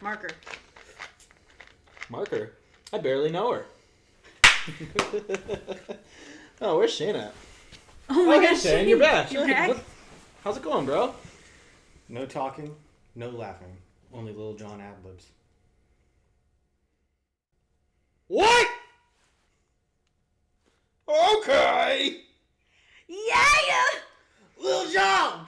Marker. Marker. I barely know her. Oh, where's Shane at? Oh my hey, gosh, Shane, you're back. You're back? How's it going, bro? No talking, no laughing. Only Lil Jon ad-libs. What? Okay. Yeah! Lil Jon.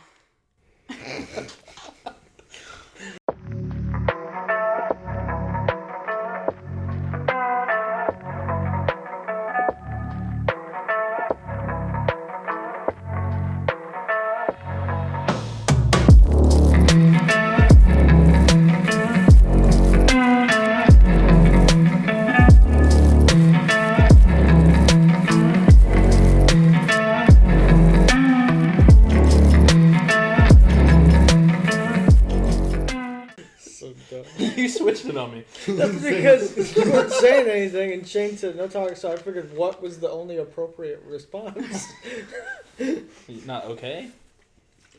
You switched it on me. That's because you weren't saying anything, and Shane said no talking, so I figured what was the only appropriate response. Not okay?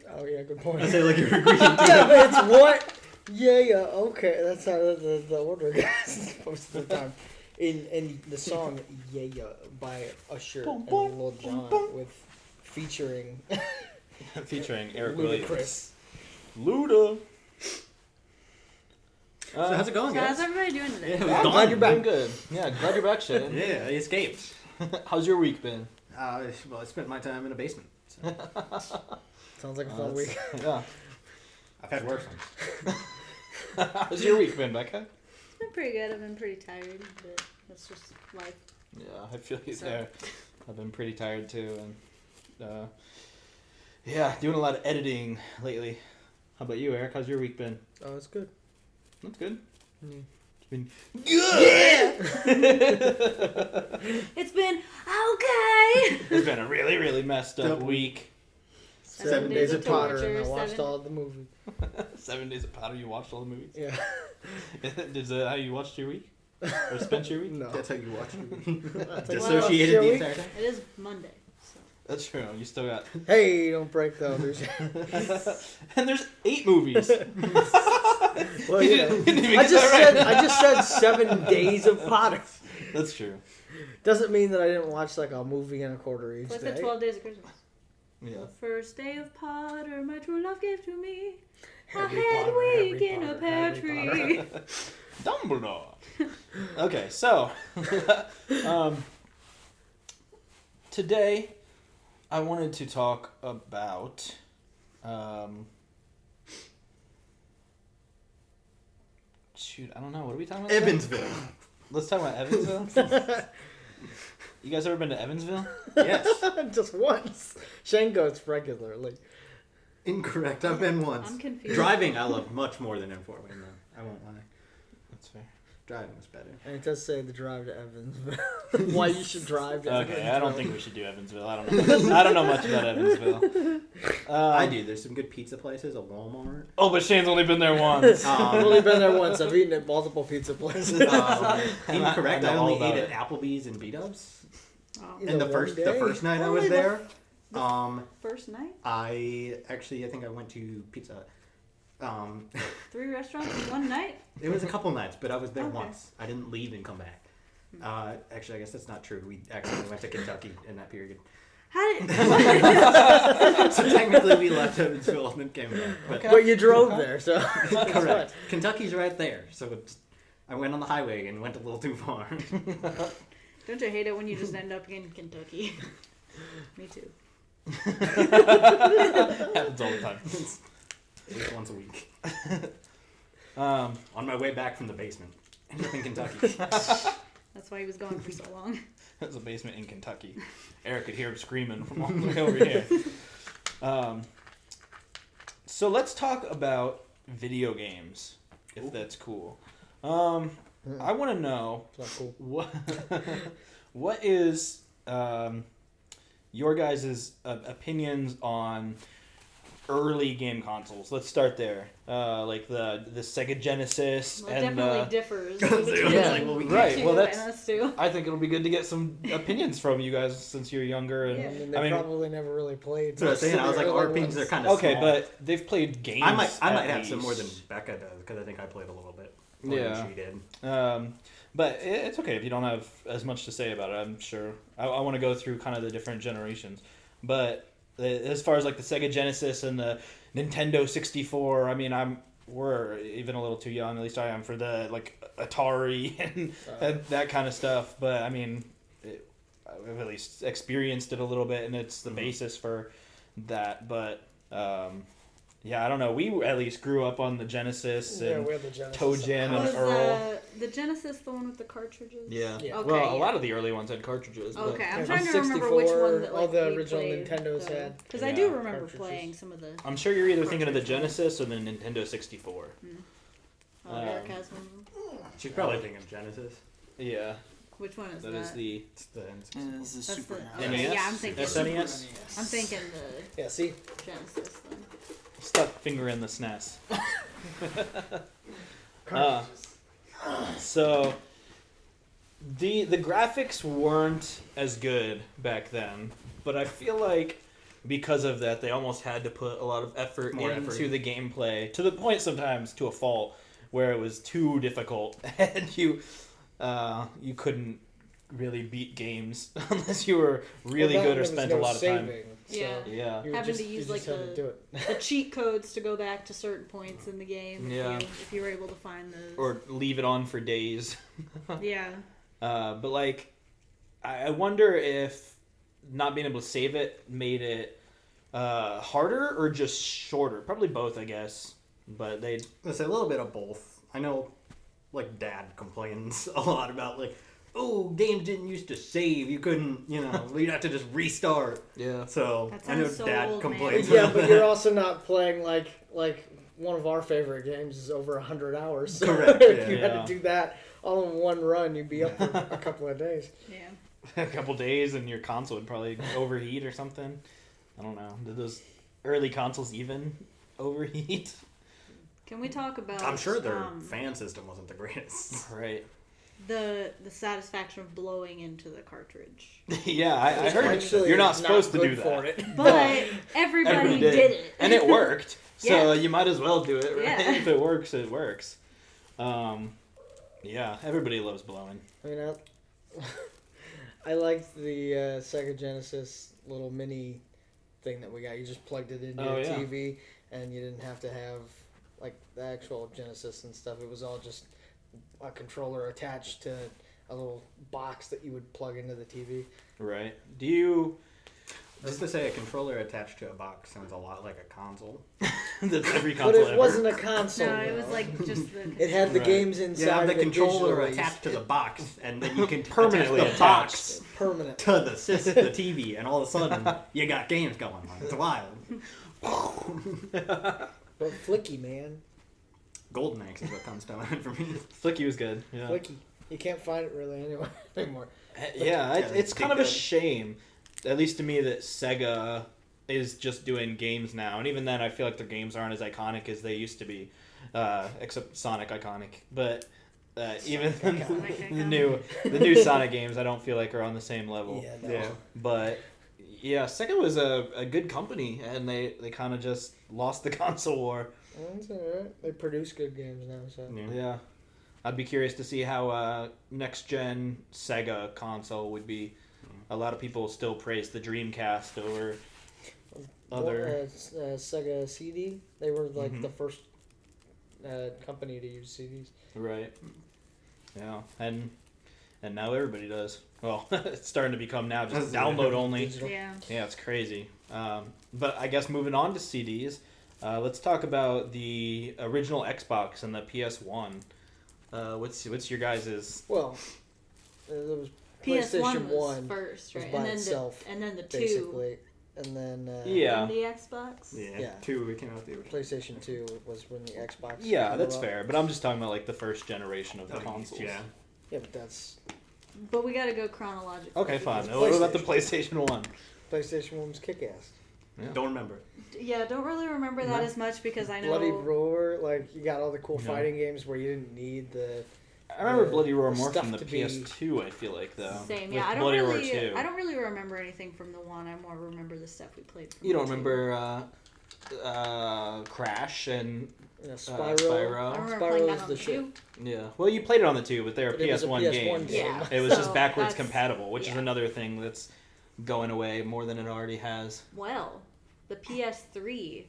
Oh yeah, good point. I say like you're agreeing to Yeah, but it's what? Yeah, okay. That's how the order goes most of the time. In the song "Yeah" by Usher and Lil Jon with featuring Eric Williams. Ludacris. Luda. So how's it going, So guys? how's everybody doing today? Yeah, I'm glad you're back. Good. Yeah, glad you're back, Shane. Yeah, I escaped. How's your week been? Well, I spent my time in a basement. So. Sounds like a fun week. Yeah. I've had worse ones. How's your week been, Becca? It's been pretty good. I've been pretty tired, but that's just life. Yeah, I feel you So- there. I've been pretty tired too, and yeah, doing a lot of editing lately. How about you, Eric? How's your week been? Oh, it's good. That's good. Mm. It's been good. It's been okay. It's been a really, really messed up week. 7 days of Potter, torture, and I watched 7 all of the movie. 7 days of Potter. You watched all the movies? Yeah. Is that how you watched your week? Or spent your week? No. That's how you watch it. That's like, Dissociated the entire time. It is Monday, so. That's true. You still got. Hey, don't break the others. And there's 8 movies. Well, You yeah. didn't even I get just that said right. I just said 7 days of Potter. That's true. Doesn't mean that I didn't watch like a movie and a quarter each It's like day. the 12 days of Christmas. Yeah. The first day of Potter, my true love gave to me. Harry I had Potter, week Harry in a Potter, pear Harry tree. Potter. Dumbledore. Okay, so today I wanted to talk about shoot, I don't know. What are we talking about? today? Evansville. Let's talk about Evansville. You guys ever been to Evansville? Yes. Just once. Shane goes regularly. Incorrect. I've been once. I'm confused. Driving, I love much more than M4 Lane, though. I won't lie. That's fair. Driving was better. And it does say the drive to Evansville. Why you should drive to Evansville. Okay, I don't think we should do Evansville. I don't know. I don't know much about Evansville. I do. There's some good pizza places, a Walmart. Oh, but Shane's only been there once. I've only been there once. I've eaten at multiple pizza places. Incorrect. I know all only about ate it. at Applebee's and B-Dubs. Oh. Is And it the first one day? night I Only was the there, First night? I think I went to Pizza. 3 restaurants in one night? It was a couple nights, but I was there Okay. once. I didn't leave and come back. Actually, I guess that's not true. We actually went to Kentucky in that period. How did... So technically, we left Evansville and then came back. But But you drove there, so. correct. Kentucky's right there, so I went on the highway and went a little too far. Don't you hate it when you just end up in Kentucky? Me too. Happens all the time. At least once a week. Um, On my way back from the basement. Ended up in Kentucky. That's why he was gone for so long. There's a basement in Kentucky. Eric could hear him screaming from all the way over here. So let's talk about video games, if that's cool. I want to know It's not cool. what is your guys' opinions on early game consoles. Let's start there. Like the Sega Genesis Well, it and definitely differs Yeah, between like, well, we right. you Well, two that's. and us two. I think it'll be good to get some opinions from you guys since you're younger. And Yeah. And they I mean, probably never really played. That's what I was saying. I was like, early RPGs ones. are kind of okay, small. but they've played games. I might at have some more than least. Becca does because I think I played a little bit more Yeah. than she did. But it's okay if you don't have as much to say about it. I'm sure. I want to go through kind of the different generations. But as far as like the Sega Genesis and the Nintendo 64, I mean, we're even a little too young, at least I am, for the like Atari and that kind of stuff. But I mean, I've at least experienced it a little bit, and it's the basis for that. But yeah, I don't know. We at least grew up on the Genesis and we had the Genesis. Toe Jam and Was Earl. the Genesis the one with the cartridges? Yeah. Yeah. Okay, Well, a yeah. lot of the early ones had cartridges. But Okay, I'm Yeah, trying to remember which one that like all the we original played, Nintendos had. Because I do Yeah. remember Cartridges. playing some of the. I'm sure you're either thinking of the Genesis or the Nintendo 64. Oh, Eric has one. She's probably thinking of Genesis. Yeah, Which one is that is the It's the This is That's Super the- NES. okay, NES. yeah, I'm thinking. SNES. I'm thinking the Yeah, see? Genesis then. Stuck finger in the SNES. So the graphics weren't as good back then, but I feel like because of that, they almost had to put a lot of effort More into effort. the gameplay, to the point sometimes to a fault where it was too difficult and you couldn't really beat games unless you were really Well, good or there was spent no a lot of time. saving, so Yeah. Yeah. you Having just, to use, you just like, had to do it. The cheat codes to go back to certain points in the game. Yeah. If you were able to find those. Or leave it on for days. Yeah. But like, I wonder if not being able to save it made it harder or just shorter. Probably both, I guess. But they. It's a little bit of both. I know, like, Dad complains a lot about, like, oh, games didn't used to save. You couldn't, you'd have to just restart. Yeah. So, That I know sounds so Dad old, complains. Yeah, but you're also not playing like one of our favorite games is over 100 hours. So Correct, if you yeah. had to do that all in one run, you'd be up for a couple of days. Yeah. A couple days and your console would probably overheat or something. I don't know. Did those early consoles even overheat? Can we talk about? I'm sure their fan system wasn't the greatest. Right. the satisfaction of blowing into the cartridge. Yeah, I heard Actually, you're not it's supposed to good do for that. it. But everybody did it. And it worked. So Yeah. you might as well do it, right? Yeah. If it works, it works. Yeah, everybody loves blowing. I mean, I liked the Sega Genesis little mini thing that we got. You just plugged it into Oh, your yeah. TV, and you didn't have to have like the actual Genesis and stuff. It was all just a controller attached to a little box that you would plug into the TV. Right. Do you... Just to say a controller attached to a box sounds a lot like a console. That's every But console it ever. wasn't a console. No, it was though. like just the. It had the Right. games You inside. have the of it controller digitally. attached to the box, and then you can Permanently attach the box Permanent. to the the TV, and all of a sudden you got games going on. It's wild. But flicky, man. Golden Axe is what comes to mind for me. Flicky was good. Yeah. Flicky. You can't find it really anymore. Yeah, it's it's kind of a good. shame, at least to me, that Sega is just doing games now. And even then, I feel like their games aren't as iconic as they used to be, except Sonic iconic. But even Sonic the new Sonic games, I don't feel like are on the same level. Yeah, no. Yeah. But yeah, Sega was a good company, and they kind of just lost the console war. That's alright. They produce good games now, so. Yeah. I'd be curious to see how next gen Sega console would be. A lot of people still praise the Dreamcast over other. Sega CD. They were like Mhm. the first company to use CDs. Right. Yeah, and now everybody does. Well, it's starting to become now just download only. Digital. Yeah. Yeah, it's crazy. But I guess moving on to CDs, let's talk about the original Xbox and the PS1. What's your guys'? Well, there was PS1 PlayStation was 1 first, was right? by And then itself, and then the two. basically, and then Yeah. And the Xbox. Yeah. Yeah. 2, we came out with the original. PlayStation 2 was when the Xbox. Yeah, came that's out. fair. But I'm just talking about like the first generation of the Oh, consoles. Yeah. Yeah, but that's But we got to go chronologically. Okay, fine. because- What about the PlayStation 1? PlayStation 1 was kick-ass. Yeah. Don't remember. Yeah, don't really remember that as much because I know. Bloody Roar, like you got all the cool No. fighting games where you didn't need the. I remember Bloody Roar the more stuff from the to be- PS2. I feel like though. Same, With yeah. I Bloody don't Roar really. 2. I don't really remember anything from the one. I more remember the stuff we played. From You don't the two. remember Crash and Spyro. I remember playing that Spyro's on the the shit. two. Yeah. Well, you played it on the 2, but they're But it was a PS1 PS1 games. game. Yeah. It was So just backwards that's- compatible, which is yeah. another thing that's going away more than it already has. Well, the PS3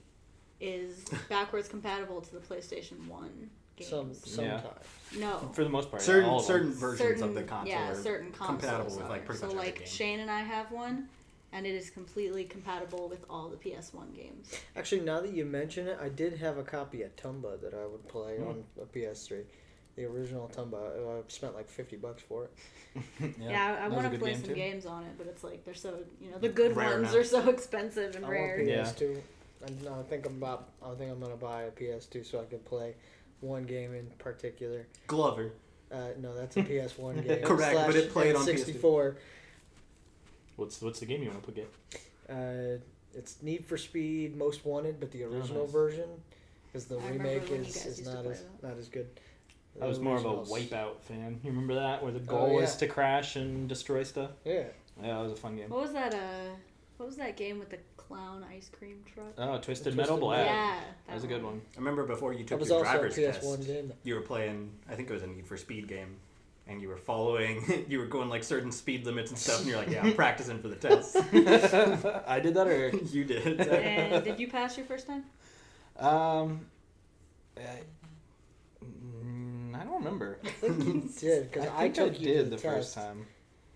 is backwards compatible to the PlayStation 1 games. Sometimes. No. For the most part, Certain all of them. certain versions of the console yeah, are certain consoles compatible with like are. pretty So much every like game. Shane and I have one, and it is completely compatible with all the PS1 games. Actually, now that you mention it, I did have a copy of Tumba that I would play on a PS3. The original Tumba. I spent like $50 for it. Yeah, I that was want a to good play game, some too. games on it, but it's like they're so the good Rare ones now. are so expensive and I rare. want Yeah. PS2. And I think I'm gonna buy a PS2 so I can play one game in particular. Glover. No, that's a PS1 game. Correct, but it played on PS2. 64. What's the game you want to get? It's Need for Speed Most Wanted, but the original nice. version, because the I remember remake when you is guys used to not play as that. not as good. I was The more of a original's- Wipeout fan. You remember that, where the goal yeah. was to crash and destroy stuff? Yeah. Yeah, that was a fun game. What was that? What was that game with the clown ice cream truck? Oh, Twisted Twisted Metal Black. Yeah, That was a good one. I remember before you That took was your also a driver's PS1 test, game. you were playing, I think it was a Need for Speed game, and you were following, you were going like certain speed limits and stuff, and you're like, yeah, I'm practicing for the test. I did that, or You did. And did you pass your first time? I don't remember. I think you did, because I think took you to did the first test. time.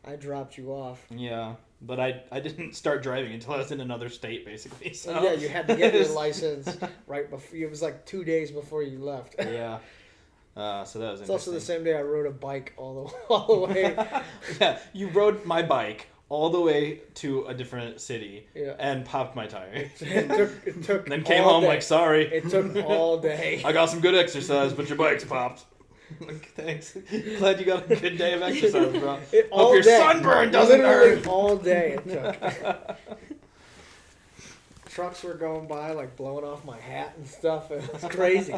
I dropped you off. Yeah, but I didn't start driving until I was in another state, basically. So Yeah, you had to get your license right before. It was like 2 days before you left. Yeah. So that was It's also the interesting. same day I rode a bike all the way. Yeah, you rode my bike all the way to a different city Yeah. and popped my tire. It took And then came all home day. like, sorry. It took all day. I got some good exercise, but your bike's popped. Like, thanks. Glad you got a good day of exercise, bro. All Hope your day. sunburn doesn't Literally hurt. all day it took. Trucks were going by, like blowing off my hat and stuff. It was crazy.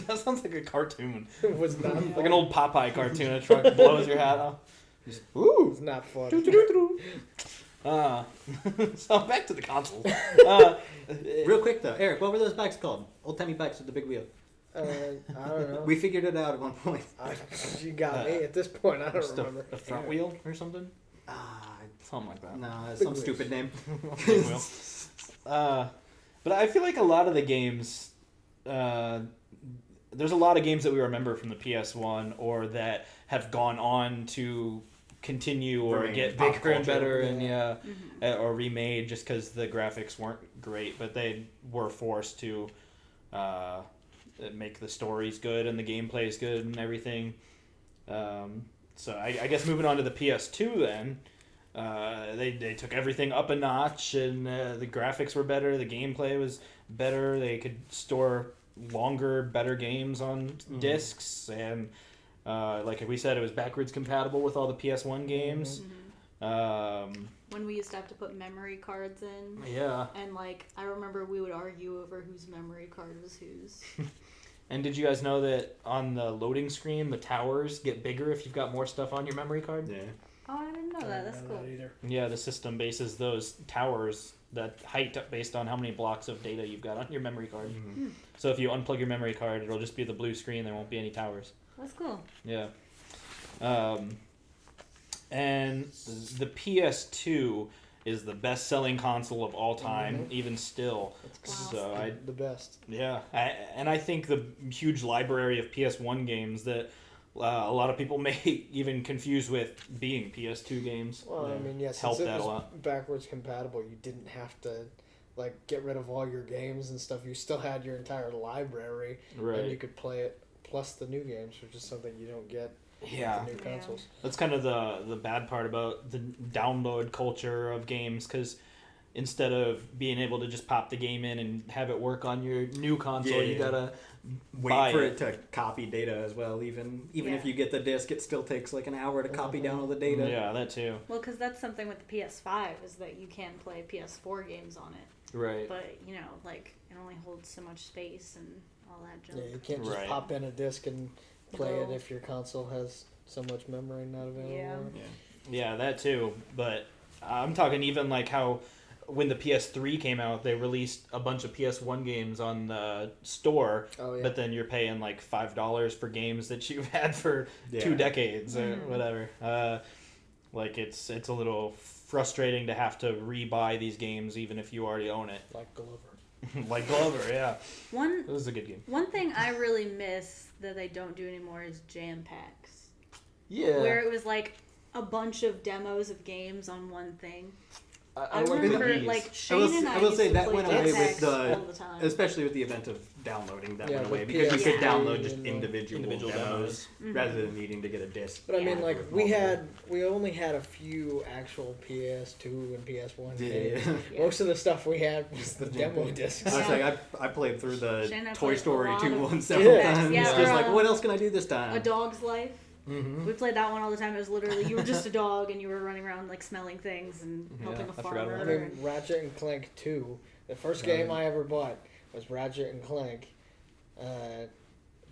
That sounds like a cartoon. It was not fun. Like an old Popeye cartoon. A truck blows your hat off. Just, It woo! was not fun. So back to the console. Real quick though, Eric, what were those bikes called? Old timey bikes with the big wheel. I don't know. We figured it out at one point. You got me at this point. I don't Just remember. a front wheel or something? Ah, Something like that. no, Big some wheels. stupid name. Big wheel. But I feel like a lot of the games, there's a lot of games that we remember from the PS1 or that have gone on to continue or Remain get pop bigger and culture. better and Mm-hmm. or remade just because the graphics weren't great, but they were forced to make the stories good and the gameplay is good and everything. So I guess moving on to the PS2 then, they took everything up a notch and the graphics were better, the gameplay was better, they could store longer, better games on discs, and like we said, it was backwards compatible with all the PS1 games. When we used to have to put memory cards in, Yeah. and like I remember we would argue over whose memory card was whose. And did you guys know that on the loading screen, the towers get bigger if you've got more stuff on your memory card? Yeah. Oh, I didn't know that. That's cool. Yeah, the system bases those towers, that height, based on how many blocks of data you've got on your memory card. So if you unplug your memory card, it'll just be the blue screen. There won't be any towers. That's cool. Yeah. And the PS2 is the best-selling console of all time, even still. So The best. and I think the huge library of PS1 games that a lot of people may even confuse with being PS2 games. Well, I mean, yes, Helped since it that a was lot. backwards compatible, you didn't have to like get rid of all your games and stuff. You still had your entire library, Right. and you could play it plus the new games, which is something you don't get Yeah. with the new consoles. That's kind of the bad part about the download culture of games, because instead of being able to just pop the game in and have it work on your new console, you gotta wait for it to copy data as well. Even Yeah. if you get the disc, it still takes like an hour to copy down all the data. Yeah, that too. Well, because that's something with the PS5 is that you can play PS4 games on it, Right. but you know, like it only holds so much space and all that junk. Yeah, you can't just Right. pop in a disc and play it No. if your console has so much memory not available. Yeah. Yeah, that too. But I'm talking even like how when the PS3 came out, they released a bunch of PS1 games on the store, Oh yeah. but then you're paying like $5 for games that you've had for Yeah. 2 decades or Mhm. whatever. Like it's a little frustrating to have to re-buy these games even if you already own it. Like Glover. Like Glover, yeah. One It was a good game. one thing I really miss that they don't do anymore is jam packs, Yeah. where it was like a bunch of demos of games on one thing. I like remember these. like Shane and I I will used say to that play went jam away with packs the- all the time. Especially with the event of downloading, that Yeah, went away with because you PS3 could download and just the individual individual demos, demos. Mhm. rather than needing to get a disc. But I mean, Yeah. like we only had a few actual PS2 and PS1 games. Yeah. Most of the stuff we had was the Jam demo pack. discs. I was Yeah. like, I played through the Shane and I Toy played a Story lot 2 of one several Yeah. times. Yeah, Just or, like, what else can I do this time? A Dog's Life. Mm-hmm. We played that one all the time. It was literally you were just a dog and you were running around like smelling things and helping Yeah, a I forgot farmer. about I that. mean, Ratchet and Clank 2. The first game I ever bought was Ratchet and Clank,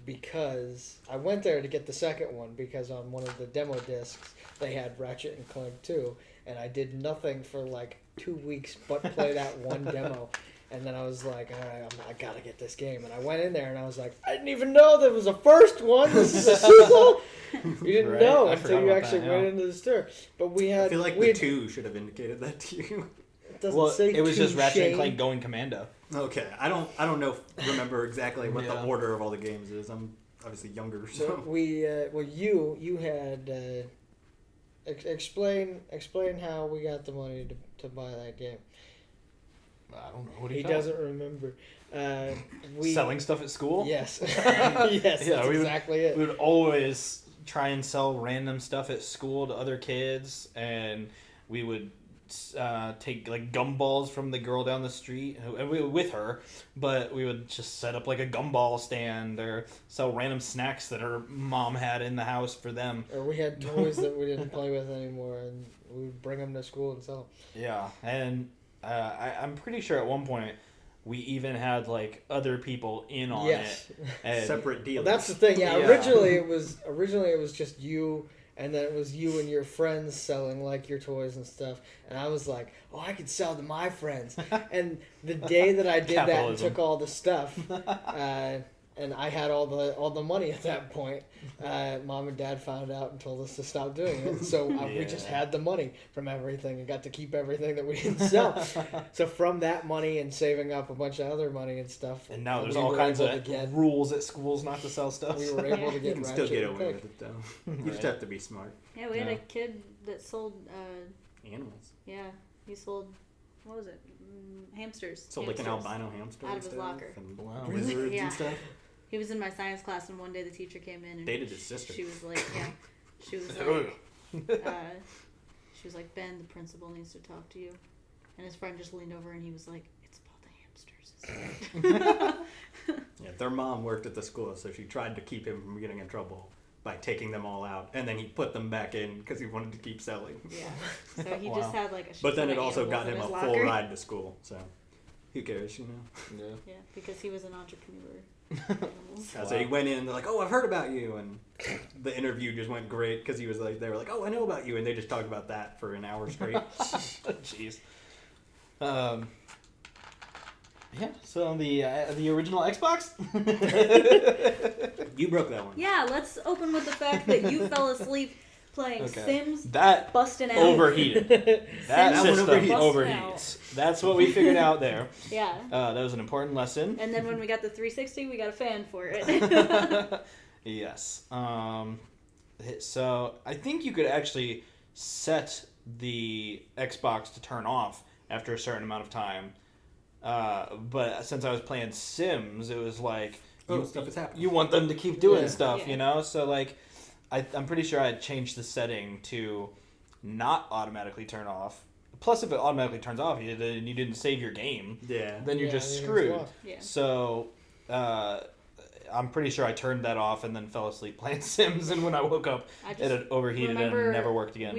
because I went there to get the second one because on one of the demo discs they had Ratchet and Clank 2, and I did nothing for like 2 weeks but play that one demo. And then I was like, all right, I gotta get this game. And I went in there and I was like, I didn't even know there was a first one. This is a sequel. You didn't Right, know I until forgot you about actually that, went yeah. into the store. But we I had. feel like we the had, 2 should have indicated that to you. It doesn't Well, say it was just two, Ratchet and Shane. Clank going commando. Okay, I don't remember exactly what the Yeah. order of all the games is. I'm obviously younger, So so we, you had explain how we got the money to buy that game. I don't know. What He doesn't remember. We Selling stuff at school? Yes, yes, Yeah, that's we would- exactly it. We would always try and sell random stuff at school to other kids, and we would take like gumballs from the girl down the street and we, with her, but we would just set up like a gumball stand or sell random snacks that her mom had in the house for them. Or we had toys that we didn't play with anymore, and we would bring them to school and sell them. Yeah, and I'm pretty sure at one point we even had like other people in on Yes. it. And separate deals. Well, that's the thing. Yeah, Yeah. originally it was just you, and then it was you and your friends selling like your toys and stuff. And I was like, oh, I could sell to my friends. And the day that I did that and Capitalism. took all the stuff, and I had all the money at that point, Mom and Dad found out and told us to stop doing it. So we just Yeah. had the money from everything and got to keep everything that we didn't sell. So from that money and saving up a bunch of other money and stuff, And now there's we all were kinds able of to get- rules at schools not to sell stuff. we were able to you get can still Ratchet get and away Clank. with it though. You just Right. have to be smart. Yeah, we had Yeah. a kid that sold. Animals. Yeah, he sold. What was it? Hamsters. So like an Hamsters. albino hamster Out and of his stuff, locker. and Wow. lizards Yeah. and stuff. He was in my science class, and one day the teacher came in and Dated his sister. she was like, yeah, she was like, she was like, Ben, the principal needs to talk to you, and his friend just leaned over and he was like, it's about the hamsters. Yeah, their mom worked at the school, so she tried to keep him from getting in trouble by taking them all out, and then he put them back in because he wanted to keep selling. Yeah, so he Wow. just had like a. shit But then ton it of also animals got in him a his full locker. ride to school, so who cares, you know? Yeah. Yeah, because he was an entrepreneur. So he went in and they're like, oh, I've heard about you, and the interview just went great because he was like, they were like, oh, I know about you, and they just talked about that for an hour straight. Jeez. Yeah. So the original Xbox. You broke that one. Yeah, let's open with the fact that you fell asleep playing Okay. Sims, That busting out. overheated. That Sims system overheats. overheats. That's what we figured out there. Yeah. That was an important lesson. And then when we got the 360, we got a fan for it. Yes. So I think you could actually set the Xbox to turn off after a certain amount of time. But since I was playing Sims, it was like Stuff is happening. you want them to keep doing Yeah. stuff, Yeah. you know? So like I'm pretty sure I changed the setting to not automatically turn off, plus if it automatically turns off, you didn't save your game. Yeah. Then you're Yeah, just then you're screwed. lost. Yeah. So, I'm pretty sure I turned that off and then fell asleep playing Sims. And when I woke up, I it had overheated and never worked again.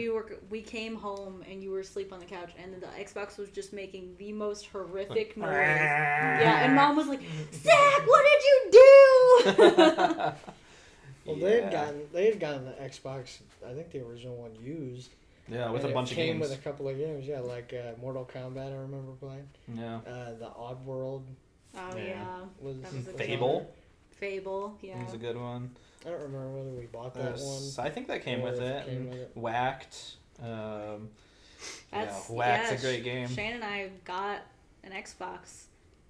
We came home and you were asleep on the couch, and then the Xbox was just making the most horrific noise. Yeah, and Mom was like, "Zach, what did you do?" Well, they had gotten the Xbox. I think the original one used. Yeah, with and a bunch it of came games. with a couple of games. Yeah, like Mortal Kombat. I remember playing. Yeah. The Odd World Oh Yeah. yeah, was that was a good Fable. Fable, yeah. Was a good one. I don't remember whether we bought that one. I think that came or with if it. came with it. Whacked. That's, Whack's a great game. Shane and I got an Xbox,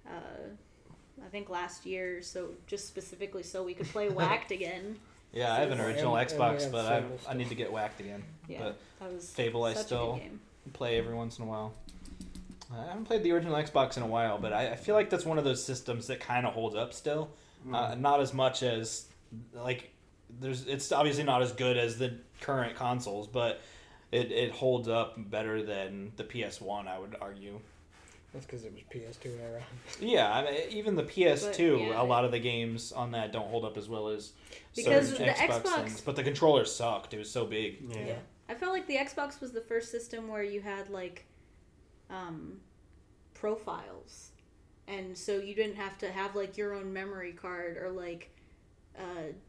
I think last year, so just specifically so we could play Whacked again. Yeah, I have an original And we Xbox, have but Fable I need to get Whacked again. Yeah, But that was Fable I such still a good game. play every once in a while. I haven't played the original Xbox in a while, but I feel like that's one of those systems that kind of holds up still. Not as much as, like, it's obviously not as good as the current consoles, but it holds up better than the PS1, I would argue. That's because it was PS2 era. Yeah, I mean, even the PS2, But, yeah. a lot of the games on that don't hold up as well as Because certain the Xbox Xbox- things. But the controller sucked. It was so big. Yeah. I felt like the Xbox was the first system where you had like profiles, and so you didn't have to have like your own memory card or like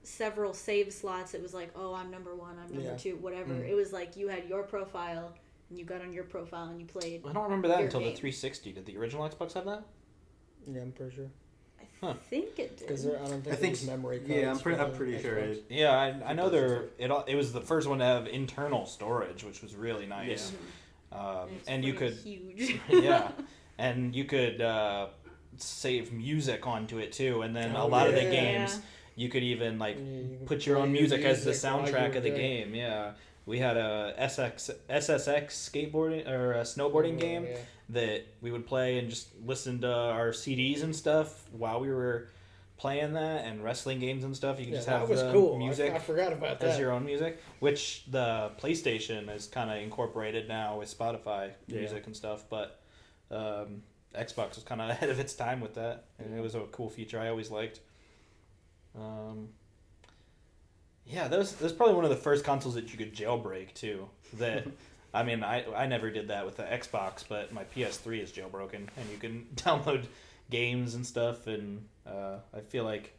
several save slots. It was like, oh, I'm number 1, I'm number 2, whatever. It was like you had your profile and you got on your profile and you played. I don't remember that Your until the game. 360. Did the original Xbox have that? Yeah, I'm pretty sure. I think it did. Because I don't think I think it was memory cards. Yeah, I'm for the pretty sure Xbox. it. Yeah, I know it was the first one to have internal storage, which was really nice. It's And you could freaking huge. yeah, and you could save music onto it too, and then a lot of the games you could even like Yeah, you can put your play own music as the while you soundtrack were of the doing- game. Yeah, we had a SSX skateboarding or a snowboarding game Yeah. that we would play and just listen to our CDs and stuff while we were playing that, and wrestling games and stuff. You could Yeah, just that have was the cool. music I forgot about as that. your own music, which the PlayStation is kind of incorporated now with Spotify music and stuff, but Xbox was kind of ahead of its time with that, and it was a cool feature I always liked. Yeah, that was probably one of the first consoles that you could jailbreak too. That I mean, I never did that with the Xbox, but my PS3 is jailbroken, and you can download games and stuff, and I feel like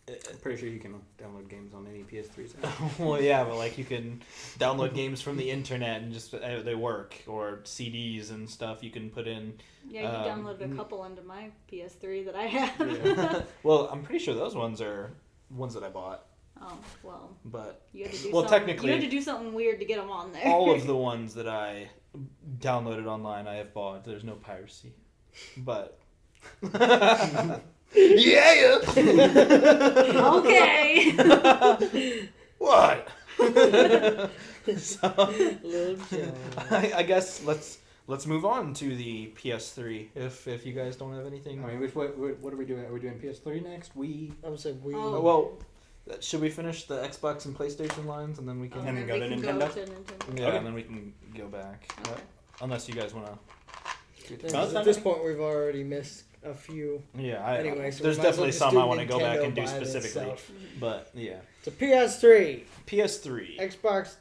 I'm pretty sure you can download games on any PS3s. well, yeah, but like you can download games from the internet and just they work, or CDs and stuff you can put in. Yeah, you downloaded a couple onto my PS3 that I have. Yeah. Well, I'm pretty sure those ones are ones that I bought, Oh, well. but You had to do well, something, technically, you had to do something weird to get them on there. all of the ones that I downloaded online I have bought. There's no piracy, but yeah. Okay. What? So, Little John. I guess let's move on to the PS3 if you guys don't have anything. I mean, what are we doing? Are we doing PS3 next? We I would say we. Oh. Well, should we finish the Xbox and PlayStation lines and then we can And then we go to can Nintendo? yeah, Okay. and then we can go back. Okay. Unless you guys want to. At this point, we've already missed a few. Yeah, Anyway, so there's we might as definitely well just some do I want to go back Nintendo and do by specifically, itself. but yeah, So PS3, PS3. Xbox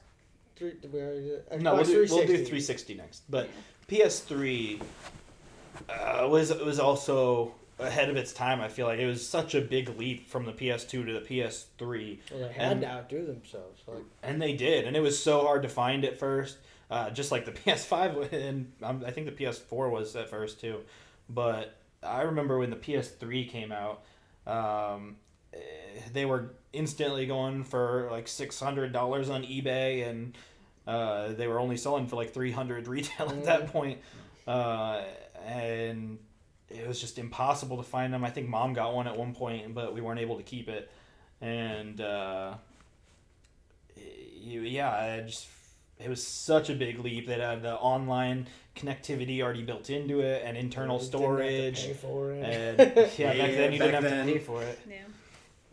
3. Did we already do it? Xbox No, we'll do 360. 360 next, but PS3 was also ahead of its time. I feel like it was such a big leap from the PS2 to the PS3. Well, they had to outdo themselves. Like, And they did, and it was so hard to find at first, just like the PS5, and I think the PS4 was at first too. But I remember when the PS3 came out, they were instantly going for like $600 on eBay, and they were only selling for like $300 retail at that point. And it was just impossible to find them. I think Mom got one at one point, but we weren't able to keep it. And it was such a big leap that had the online connectivity already built into it and internal you didn't storage. have to pay for it. And yeah, back then you back didn't have then. to pay for it. Yeah.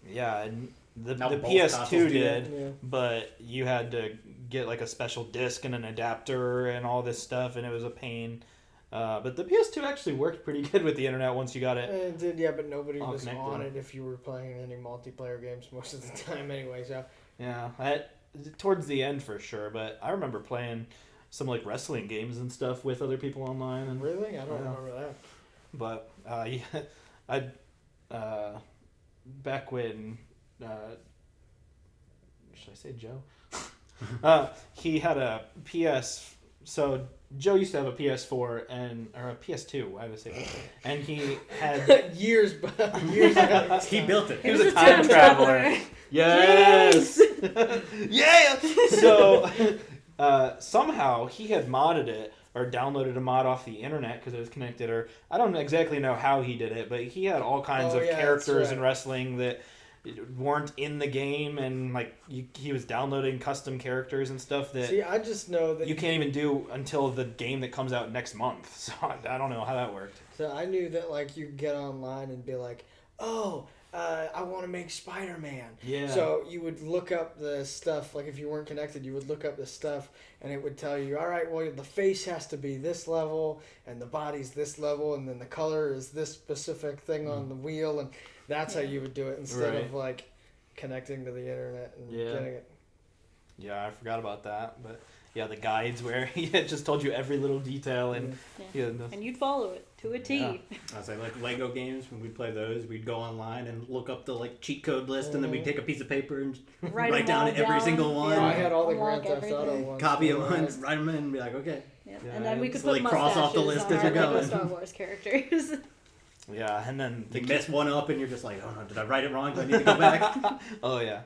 Yeah, and The Now both PS2 consoles do did, that. Yeah. but you had to get like a special disc and an adapter and all this stuff, and it was a pain. But the PS2 actually worked pretty good with the internet once you got it. It did, yeah, but nobody All was connected. on it if you were playing any multiplayer games most of the time anyway, so. Yeah, towards the end for sure. But I remember playing some like wrestling games and stuff with other people online. And Really? I don't Yeah. remember that. But yeah, back when should I say Joe? He had a PS. So Joe used to have a PS4 or a PS2. I would say, and he had years ago. He built it. he was a time traveler. Yes. Yeah. So somehow he had modded it or downloaded a mod off the internet because it was connected, or I don't exactly know how he did it, but he had all kinds Oh, of yeah, that's characters right. in wrestling that weren't in the game, and like he was downloading custom characters and stuff that See, I just know that you can't even do until the game that comes out next month. So I don't know how that worked. So I knew that like you could get online and be like, oh, I want to make Spider-Man. Yeah. So you would look up the stuff, like if you weren't connected, you would look up the stuff and it would tell you, all right, well, the face has to be this level and the body's this level and then the color is this specific thing on the wheel, and that's how you would do it instead Right. of like connecting to the internet and Yeah. getting it. Yeah, I forgot about that, but yeah, the guides where he had just told you every little detail, and And you'd follow it to a T. Yeah. I was like Lego games, when we'd play those, we'd go online and look up the like cheat code list, and then we'd take a piece of paper and Write write them down all every down. single one. Oh, I Yeah. had all the Unlock Grand Theft Auto everything. ones. Copy them memorized. and write them in and be like, okay. Yep. Yeah, And then we could slowly put cross off the mustaches list on as you're our Lego going. Star Wars characters. yeah, and then You mess one up and you're just like, oh no, did I write it wrong? Do I need to go back? oh yeah,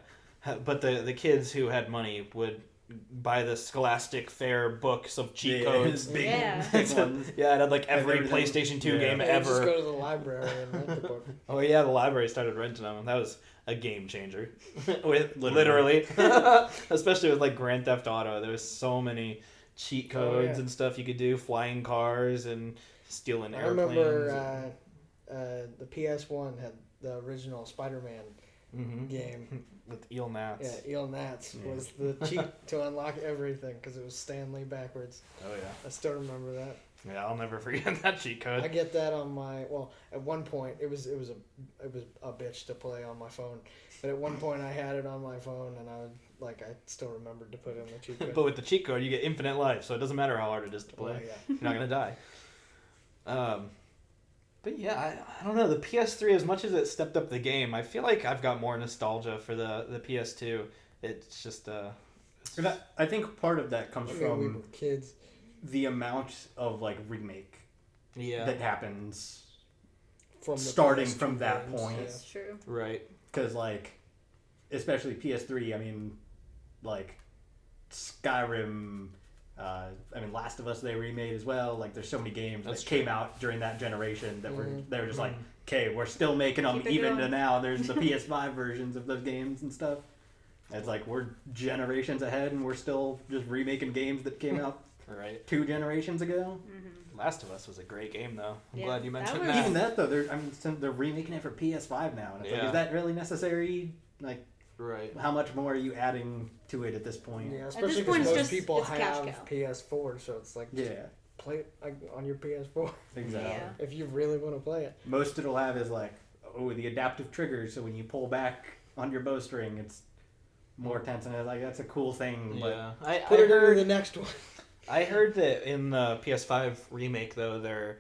but the kids who had money would buy the Scholastic Fair books of cheat codes. Big, Yeah. big ones. Yeah, it had like every everything. PlayStation 2 Yeah. game Yeah, you just ever. go to the library and rent the book. Oh yeah, the library started renting them, and that was a game changer. with Literally. literally, especially with like Grand Theft Auto, there was so many cheat Oh, codes yeah. and stuff you could do, flying cars and stealing I airplanes. remember the PS1 had the original Spider-Man Mhm. game. with Eel Nats. Yeah, Eel Nats Yeah. was the cheat to unlock everything because it was Stanley backwards. Oh yeah. I still remember that. Yeah, I'll never forget that cheat code. I get that on my at one point it was a bitch to play on my phone, but at one point I had it on my phone and I still remembered to put in the cheat code. But with the cheat code, you get infinite life, so it doesn't matter how hard it is to play. Oh, yeah. You're not gonna die. But yeah, I don't know. The PS3, as much as it stepped up the game, I feel like I've got more nostalgia for the PS2. It's just And I think part of that comes I mean, we were from kids. the amount of like remake yeah, that happens From the starting PS2 from that games, point. yeah. That's true. right. Because like, especially PS3, I mean, like Skyrim. I mean, Last of Us they remade as well. Like, there's so many games That's that came out during that generation that they were just like, Mhm. okay, we're still making them Keep it even to going. now. There's the PS5 versions of those games and stuff. It's like we're generations ahead, and we're still just remaking games that came out Right. 2 generations ago. Last of Us was a great game, though. I'm Yeah, glad you that mentioned was- that. Even that though, they're remaking it for PS5 now, and it's like, Yeah. is that really necessary? Like, Right. how much more are you adding to it at this point? Yeah, this especially point, because it's most just- people it's cash have cow. PS4, so it's like just Yeah, play it like, on your PS4 exactly. Yeah. if you really want to play it. Most it'll have is like, oh, the adaptive trigger, so when you pull back on your bowstring, it's more tense, and it's like that's a cool thing. But Yeah. I Put it heard in the next one. I heard that in the PS5 remake, though, they're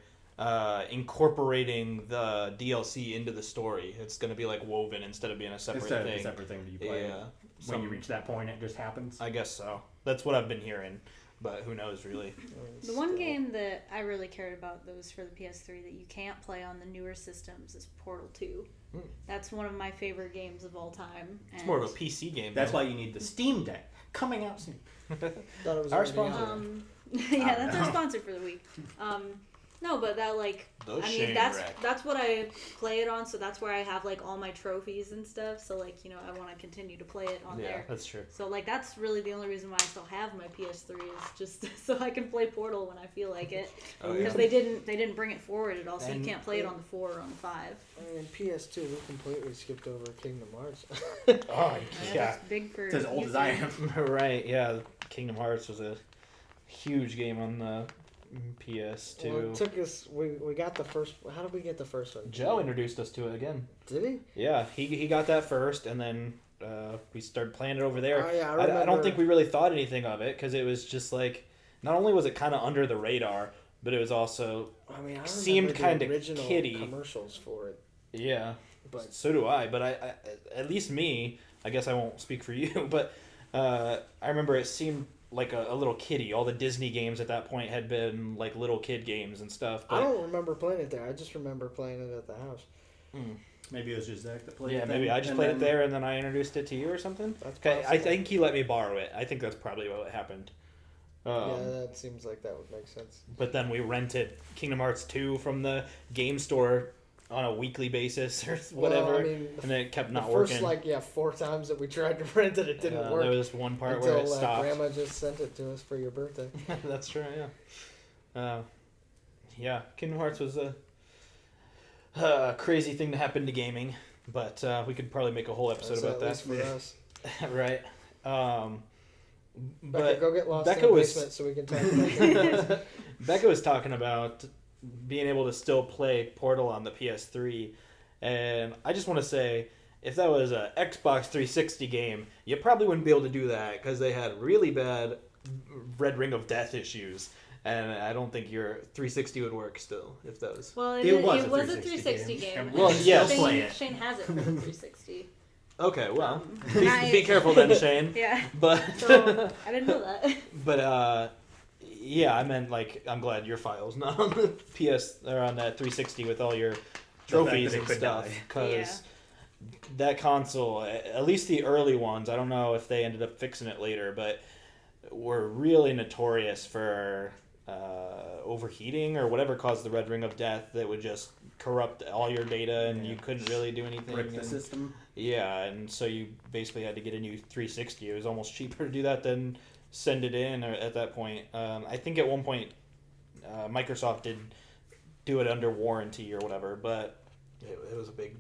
incorporating the DLC into the story. It's going to be like woven instead of being a separate instead thing. of a separate thing that you play, Yeah. when you reach that point, it just happens. I guess so. That's what I've been hearing, but who knows really? The one game that I really cared about that was for the PS3 that you can't play on the newer systems is Portal 2. That's one of my favorite games of all time. It's more of a PC game. That's though. why you need the Steam Deck coming out soon. Thought it was Our already sponsor. out. Yeah, that's our sponsor for the week. No, but that Those I mean shame that's wreck. that's what I play it on, so that's where I have all my trophies and stuff. So I want to continue to play it on Yeah, there. that's true. So that's really the only reason why I still have my PS3 is just so I can play Portal when I feel like it. Oh, Because yeah. they didn't bring it forward at all, so And- you can't play it on the 4 or on the 5. I mean, PS2, we completely skipped over Kingdom Hearts. Oh, yeah. That's big for It's as old as I usage. am. Right, yeah. Kingdom Hearts was a huge game on the PS2. Well, it took us. We got the first. How did we get the first one? Joe introduced us to it again. Did he? Yeah, he got that first, and then we started playing it over there. Oh, yeah, I I don't remember. think we really thought anything of it, because it was just not only was it kind of under the radar, but it was also, I mean, I seemed remember the kinda original kiddie. commercials for it, yeah, but so do I, but I at least me, I guess I won't speak for you, but I remember it seemed like a little kiddie. All the Disney games at that point had been little kid games and stuff. But, I don't remember playing it there. I just remember playing it at the house. Maybe it was just Zach that played Yeah, it. maybe then, I just and played it then- there, and then I introduced it to you or something. That's 'Kay, I possible. think he let me borrow it. I think that's probably what happened. Yeah, that seems like that would make sense. But then we rented Kingdom Hearts 2 from the game store on a weekly basis or whatever, Well, I mean, and then it kept the not first working. 4 times that we tried to rent it, it didn't work. There was one part until where it stopped. Grandma just sent it to us for your birthday. That's true, yeah. Yeah, Kingdom Hearts was a crazy thing to happen to gaming, but we could probably make a whole episode That's about at least that. for us. Right. Becca, But go get lost Becca in the was- basement so we can talk about it. Becca was talking about being able to still play Portal on the PS3, and I just want to say, if that was a Xbox 360 game, you probably wouldn't be able to do that because they had really bad Red Ring of Death issues, and I don't think your 360 would work still if that was. Well, It was it a was a 360 360 game. game. Well, and yes. Still play it. Shane has it for the 360. Okay, well, I- be careful then, Shane. Yeah. But So I didn't know that. but yeah, I meant I'm glad your file's not on the PS or on that 360 with all your trophies that it and could stuff, die. because that console, at least the early ones, I don't know if they ended up fixing it later, but were really notorious for overheating or whatever caused the Red Ring of Death that would just corrupt all your data and Yeah. you couldn't really do anything. Brick the and- system. yeah, and so you basically had to get a new 360. It was almost cheaper to do that than send it in or at that point. I think at one point Microsoft did do it under warranty or whatever, but it was a big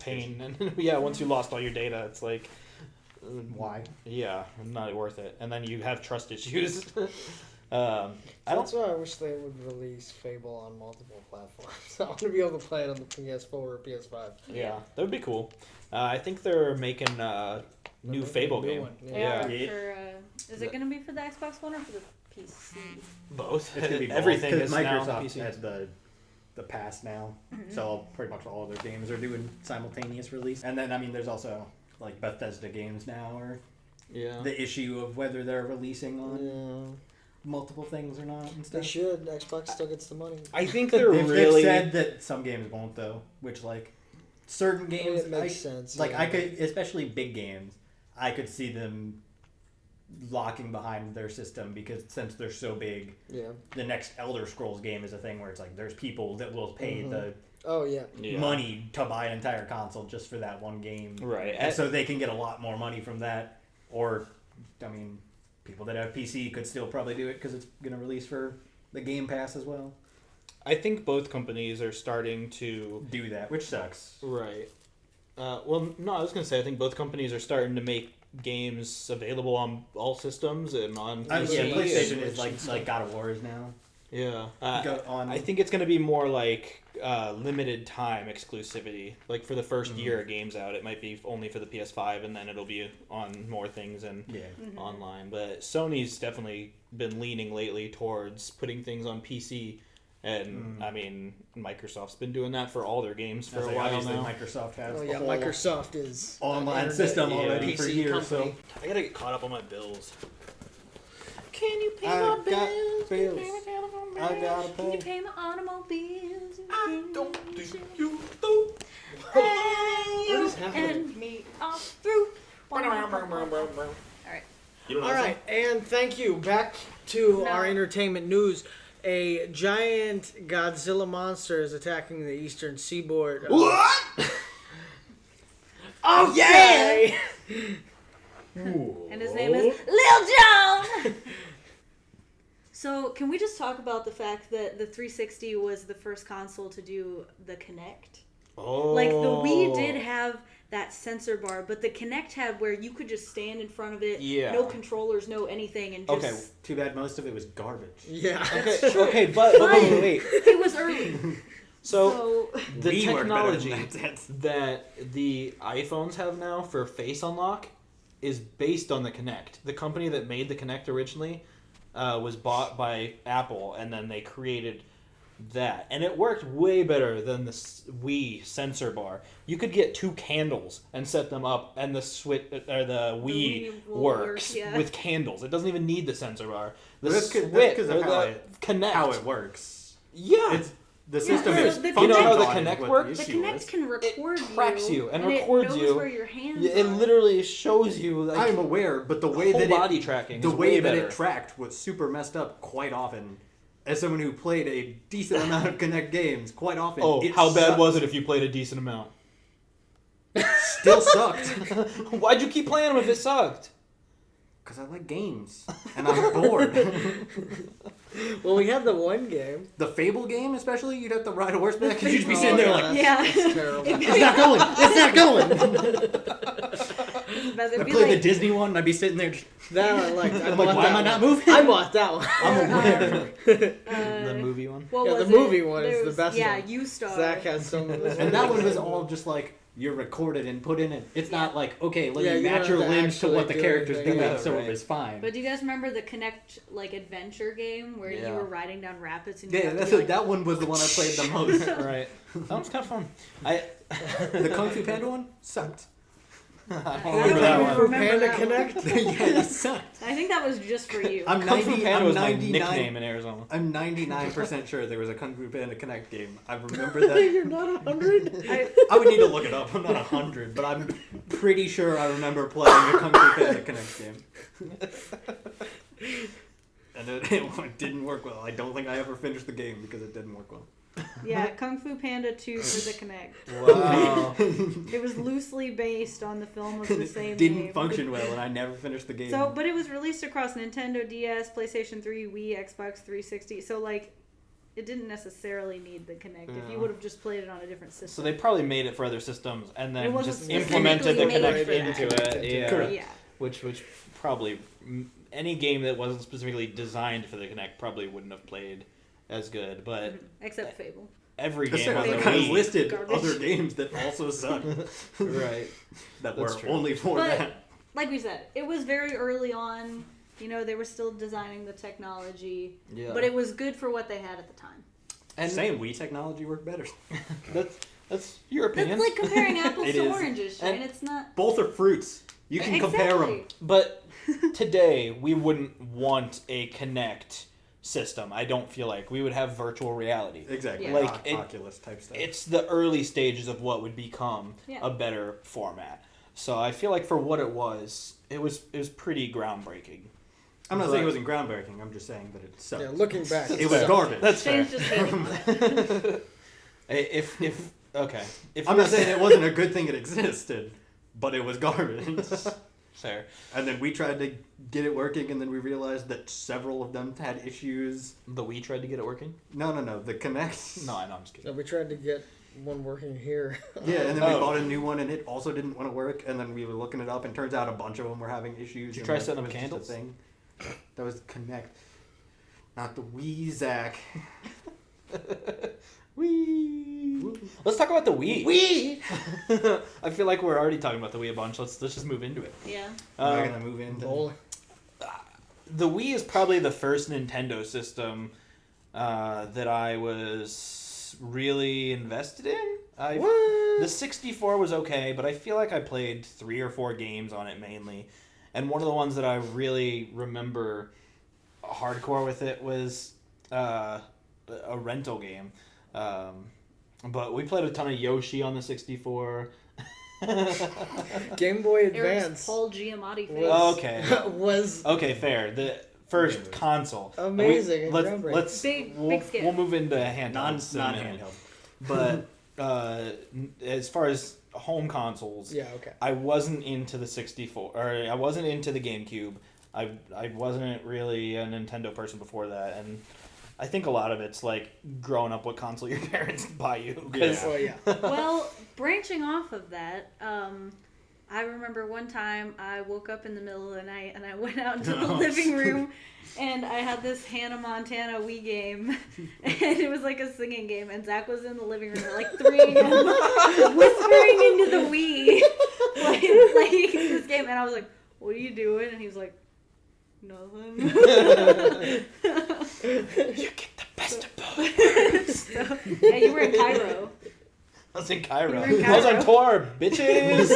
pain. And yeah, once you lost all your data, it's like... Why? Yeah, not worth it. And then you have trust issues. I don't... That's why I wish they would release Fable on multiple platforms. I want to be able to play it on the PS4 or PS5. Yeah, that would be cool. I think they're making a new making Fable a new game. one, They Yeah. are Yeah. for, is it going to be for the Xbox One or for the PC? Both. It's gonna be both, Everything 'cause is now Microsoft PC. has the pass now, so pretty much all their games are doing simultaneous release. And then there's also Bethesda games now, or Yeah. the issue of whether they're releasing on Yeah, multiple things or not and they stuff. should. Xbox still gets the money. I think they're They've really... said that some games won't though, which certain games It makes sense. I yeah. could, especially big games, I could see them locking behind their system because since they're so big, Yeah. the next Elder Scrolls game is a thing where it's there's people that will pay the Oh yeah. Yeah. money to buy an entire console just for that one game, Right. and so they can get a lot more money from that. Or, people that have PC could still probably do it because it's gonna release for the Game Pass as well. I think both companies are starting to... Do that, which sucks. Right. Well, no, I was going to say I think both companies are starting to make games available on all systems and on PC. Yeah, PlayStation and- is like God of War is now. Yeah. Go on. I think it's going to be more limited time exclusivity. Like for the first year a game's out, it might be only for the PS5 and then it'll be on more things and Yeah. online. But Sony's definitely been leaning lately towards putting things on PC. And Microsoft's been doing that for all their games for a while Obviously, now. Microsoft has Oh the yeah, whole Microsoft is online an internet system yeah, already for PC years. company. I gotta get caught up on my bills. Can you pay I my got bills? bills. Can you pay my bills? I gotta Can you pay. pay my automobiles? I don't think you do. Hey, is happening? and me all through. All right. You don't know All that right, and thank you. Back to No. our entertainment news. A giant Godzilla monster is attacking the eastern seaboard. What? Oh yeah! And his name is Lil Jon! So, can we just talk about the fact that the 360 was the first console to do the Kinect? Oh. Like, the Wii did have that sensor bar, but the Kinect had where you could just stand in front of it, no controllers, no anything, and just... Okay. Too bad most of it was garbage. Yeah. Okay, but wait. It was early. So the We work better technology than that the iPhones have now for Face Unlock is based on the Kinect. The company that made the Kinect originally was bought by Apple, and then they created that, and it worked way better than the Wii sensor bar. You could get 2 candles and set them up, and the Wii works with candles. It doesn't even need the sensor bar. That's because of Kinect. how it works. Yeah. The system is the you know how the functional Kinect what works? The Kinect can record It tracks you and and records it knows you. where your hands It are. literally shows you. Like, I'm aware, but the way whole that body tracking, the is way way that better. it tracked was super messed up quite often. As someone who played a decent amount of Kinect games, quite often. Oh, it how bad sucked. was it if you played a decent amount? Still sucked. Why'd you keep playing them if it sucked? Because I like games and I'm bored. Well, we had the one game. The Fable game, especially, you'd have to ride a horseback and you'd just be sitting there like, Yeah. That's terrible. it's not going, it's not going. But it'd I be played the like, Disney one and I'd be sitting there just, That I liked. I'm like, why am I not moving? I bought that one. I'm aware. The movie one. what Yeah, was the movie one is There the was- best Yeah, one. U-Star. Zach has some of those. And that one was all just like, you're recorded and put in it. It's not like, okay, let Yeah, me you match don't your have to limbs to what the actually do character's anything. doing, Yeah, so right. it was fine. But do you guys remember the Kinect like adventure game where you Yeah. were riding down rapids and you Yeah, had to that's be, it. like, That one was the one I played the most. Right. That was kind of fun. The Kung Fu Panda one sucked. I I remember that don't one. remember Panda that one. Connect. Yeah, that sucked. I think that was just for you. I'm Kung Fu 90. Panda I'm was my 99. nickname in Arizona. I'm 99% sure there was a Kung Fu Panda Connect game. I remember that. You're not 100. I would need to look it up. I'm not 100, but I'm pretty sure I remember playing a Kung Fu Panda Connect game. And it didn't work well. I don't think I ever finished the game because it didn't work well. Yeah, Kung Fu Panda 2 for the Kinect. Wow. It was loosely based on the film of the same It didn't name. function well, and I never finished the game. So, but it was released across Nintendo DS, PlayStation 3, Wii, Xbox 360. So, like, it didn't necessarily need the Kinect. If you would have just played it on a different system. So they probably made it for other systems and It then wasn't just implemented the specifically made Kinect for into that. it. Yeah. Correct. Yeah. Which probably any game that wasn't specifically designed for the Kinect probably wouldn't have played as good. But Except Fable. every That's game on the I kind of Wii, listed Garbage. other games that also suck. right? That That's were true. only for But- that. Like we said, it was very early on. You know, they were still designing the technology. Yeah. But it was good for what they had at the time. And Same Wii technology worked better. that's your opinion. That's like comparing apples It to is. oranges, Shane. And- It's not... Both are fruits. You can compare them. Exactly. But today we wouldn't want a Kinect system. I don't feel like we would have virtual reality. Exactly. Yeah. Like, Oculus type stuff. It's the early stages of what would become Yeah. a better format. So I feel like for what it was pretty groundbreaking. I'm not saying it wasn't groundbreaking. I'm just saying that it sucked. Yeah, looking back, It was garbage. That's fair. Shane's just hating that. If okay, if I'm you not saying it wasn't a good thing it existed, but it was garbage. fair. And then we tried to get it working, and then we realized that several of them had issues. The Wii tried to get it working. No, the Kinect. No, I know. I'm just kidding. So we tried to get one working here. Yeah, and then we Oh. bought a new one, and it also didn't want to work. And then we were looking it up, and turns out a bunch of them were having issues. Did you and try that setting up was just a candles? thing. That was Kinect, not the Wii, Zach. Wii. Let's talk about the Wii. Wii. I feel like we're already talking about the Wii a bunch. Let's just move into it. Yeah. We're gonna move into. Bowling. The Wii is probably the first Nintendo system that I was really invested in. The 64 was okay, but I feel like I played 3 or 4 games on it mainly. And one of the ones that I really remember hardcore with it was a rental game. But we played a ton of Yoshi on the 64. Game Boy Eric's Advance Paul Giamatti face. was, Okay. was Okay, fair. first console. Amazing. And Let's groundbreaking. Big skip. we'll move into handhelds. Non-handheld. But as far as home consoles, Yeah, okay. I wasn't into the 64, or I wasn't into the GameCube. I wasn't really a Nintendo person before that, and I think a lot of it's like growing up what console your parents buy you. Well, branching off of that, I remember one time I woke up in the middle of the night and I went out into the living room and I had this Hannah Montana Wii game and it was like a singing game and Zach was in the living room at like 3 a.m. whispering into the Wii like this game and I was like, what are you doing? And he was like, nothing. You get the best of both worlds. So, yeah, you were in Cairo. I was in Cairo. You were in I was on Cairo. tour, bitches.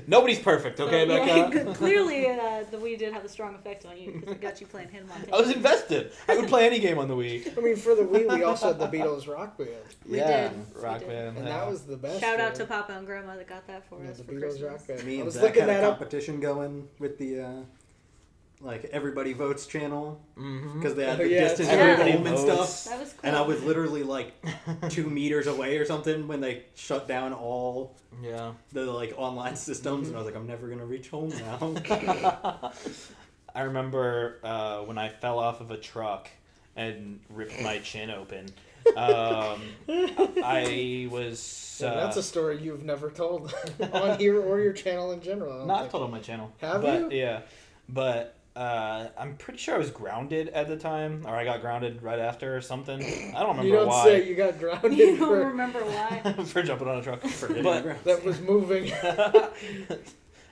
Nobody's perfect, okay, So, Becca? yeah, clearly, the Wii did have a strong effect on you because it got you playing Hannah Montana. I was invested. I would play any game on the Wii. I mean, for the Wii, we also had the Beatles Rock Band. We yeah, did. Rock We did. Band. And yeah. that was the best. Shout out game. to Papa and Grandma that got that for Yeah, us the for Beatles Christmas. Rock Band. Me I and was Zach looking had a that up. competition going with the like Everybody Votes channel Mm-hmm. because they had Oh, the yeah, distance yeah. from Everybody home and votes. stuff. That was cool. And I was literally like 2 meters away or something when they shut down all Yeah. the like online systems, and I was like, I'm never gonna reach home now. I remember when I fell off of a truck and ripped my chin open. I was. Yeah, that's a story you've never told on here or your channel in general. I don't Not think. told on my channel. Have but, you? Yeah. But I'm pretty sure I was grounded at the time, or I got grounded right after or something. I don't remember You don't why. say you got grounded You don't for remember why? For jumping on a truck. But that was moving.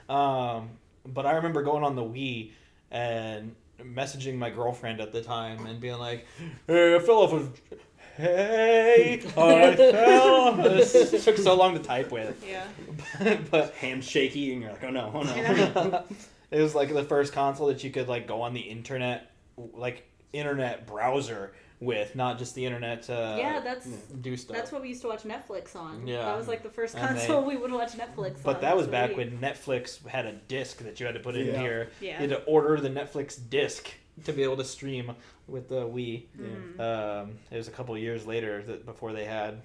But I remember going on the Wii and messaging my girlfriend at the time and being like, "Hey, I fell off of. Hey, I fell." It took so long to type with. Yeah. But hands shaky, and you're like, oh no, oh no. Yeah. it was like the first console that you could like go on the internet, like internet browser with, not just the internet to Yeah, that's do stuff. that's what we used to watch Netflix on. Yeah. That was like the first And console we would watch Netflix on. But that was the back Wii. when Netflix had a disc that you had to put in Yeah. here. Yeah. You had to order the Netflix disc to be able to stream with the Wii. Mm. It was a couple of years later before they had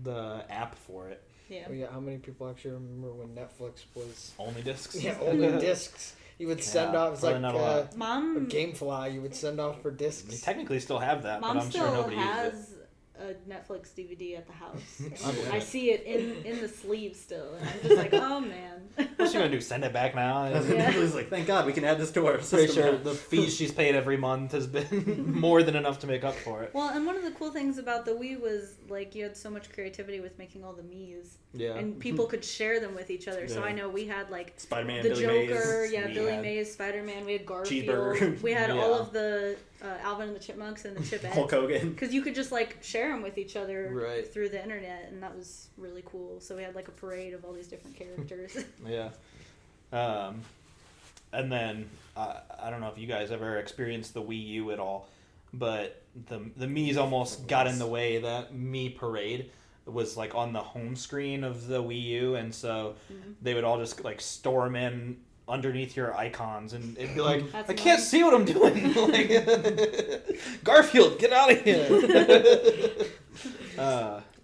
the app for it. Yeah. Oh, yeah, how many people actually remember when Netflix was Only discs. yeah only discs? You would send Yeah, off. It's probably like not a lot. Mom. GameFly. You would send off for They discs. technically still have that, Mom but I'm still sure nobody uses it. has a Netflix DVD at the house. I believe I it. see it in the sleeve still, and I'm just like, oh man. What's she gonna do? Send it back now? I was Yeah. like, thank God we can add this to our Pretty system. sure now. the fees she's paid every month has been more than enough to make up for it. Well, and one of the cool things about the Wii was like you had so much creativity with making all the Mii's, Yeah. and people could share them with each other. So Yeah. I know we had like Spider-Man, the Billy Joker, Mays. yeah, We Billy had Mays, Spider-Man. We had Garfield. Cheeseburger. We had Yeah. all of the Alvin and the Chipmunks and the Hulk Chipettes. Hogan. Because you could just like share them with each other Right. through the internet, and that was really cool. So we had like a parade of all these different characters. Yeah. And then I don't know if you guys ever experienced the Wii U at all, but the Mii's almost got in the way. That Mii parade was like on the home screen of the Wii U, and so they would all just like storm in underneath your icons, and it'd be like, That's I can't see what I'm doing. Like, Garfield, get out of here.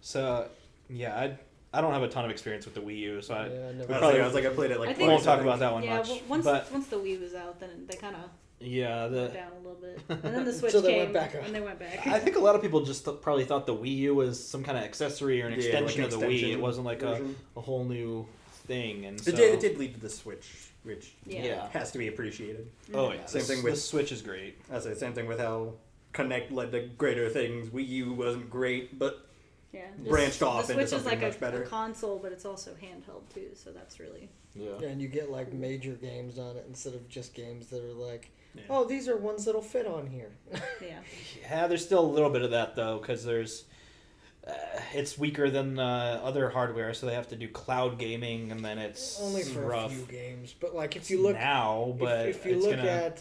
So yeah, I don't have a ton of experience with the Wii U, so Yeah, I never. probably- I was like, I played it like I we think- won't twice, I talk think. about that one yeah, much. well, but once the Wii was out, then they kind of yeah, went down a little bit, and then the Switch So they came, went back up. and they went back. I think a lot of people just probably thought the Wii U was some kind of accessory or an Yeah, extension like of the Wii. extension It wasn't like version. a whole new thing. And so, It did lead to the Switch, which Yeah. has to be appreciated. Oh yeah, Same the, thing the with- Switch is great. I say same thing with how Connect led to greater things. Wii U wasn't great, but Yeah, branched off the into Switch is something like much better. a console, but it's also handheld too, so that's really Yeah. Yeah, and you get like major games on it instead of just games that are like, Yeah. oh, these are ones that'll fit on here. yeah. Yeah, there's still a little bit of that though, because there's it's weaker than other hardware, so they have to do cloud gaming, and then it's Only for rough. a few games, but like if you look now, but if you it's look gonna, at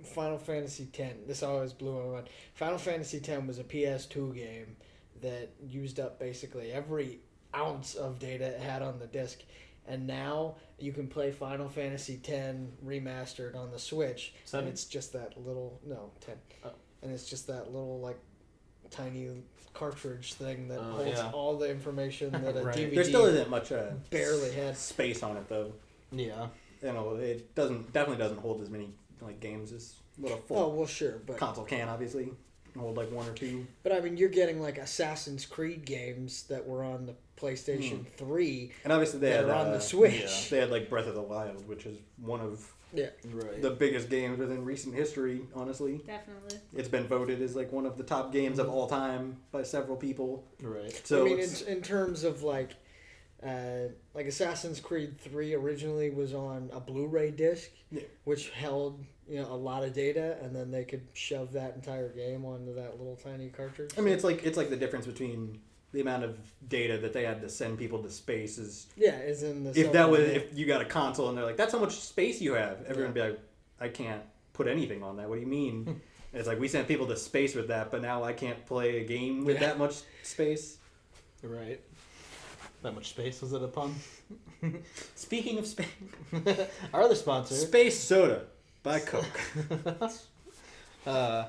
Final Fantasy X, this always blew my mind. Final Fantasy X was a PS2 game that used up basically every ounce of data it had on the disc, and now you can play Final Fantasy X remastered on the Switch. 7? And it's just that little 10. Oh. And it's just that little like tiny cartridge thing that Oh, holds yeah. all the information that a Right. DVD There still isn't much barely had. space on it though. Yeah. You know, it definitely doesn't hold as many like games as what a Oh full well, sure, but console can. Obviously, hold like 1 or 2. But I mean, you're getting like Assassin's Creed games that were on the PlayStation 3 And obviously they that had are on the yeah. Switch. They had like Breath of the Wild, which is one of Yeah. Right. the biggest games within recent history. Honestly, Definitely. it's been voted as like one of the top games of all time by several people. Right. So I mean, it's- in terms of like Assassin's Creed 3 originally was on a Blu-ray disc, Yeah. which held a lot of data, and then they could shove that entire game onto that little tiny cartridge. I mean, it's like the difference between the amount of data that they had to send people to space is yeah, is in the if you got a console and they're like, that's how much space you have, everyone would be like, I can't put anything on that. What do you mean? And it's like we sent people to space with that, but now I can't play a game with that much space. Right. That much space, was it a pun? Speaking of space, Our other sponsor. Space Soda by Coke. I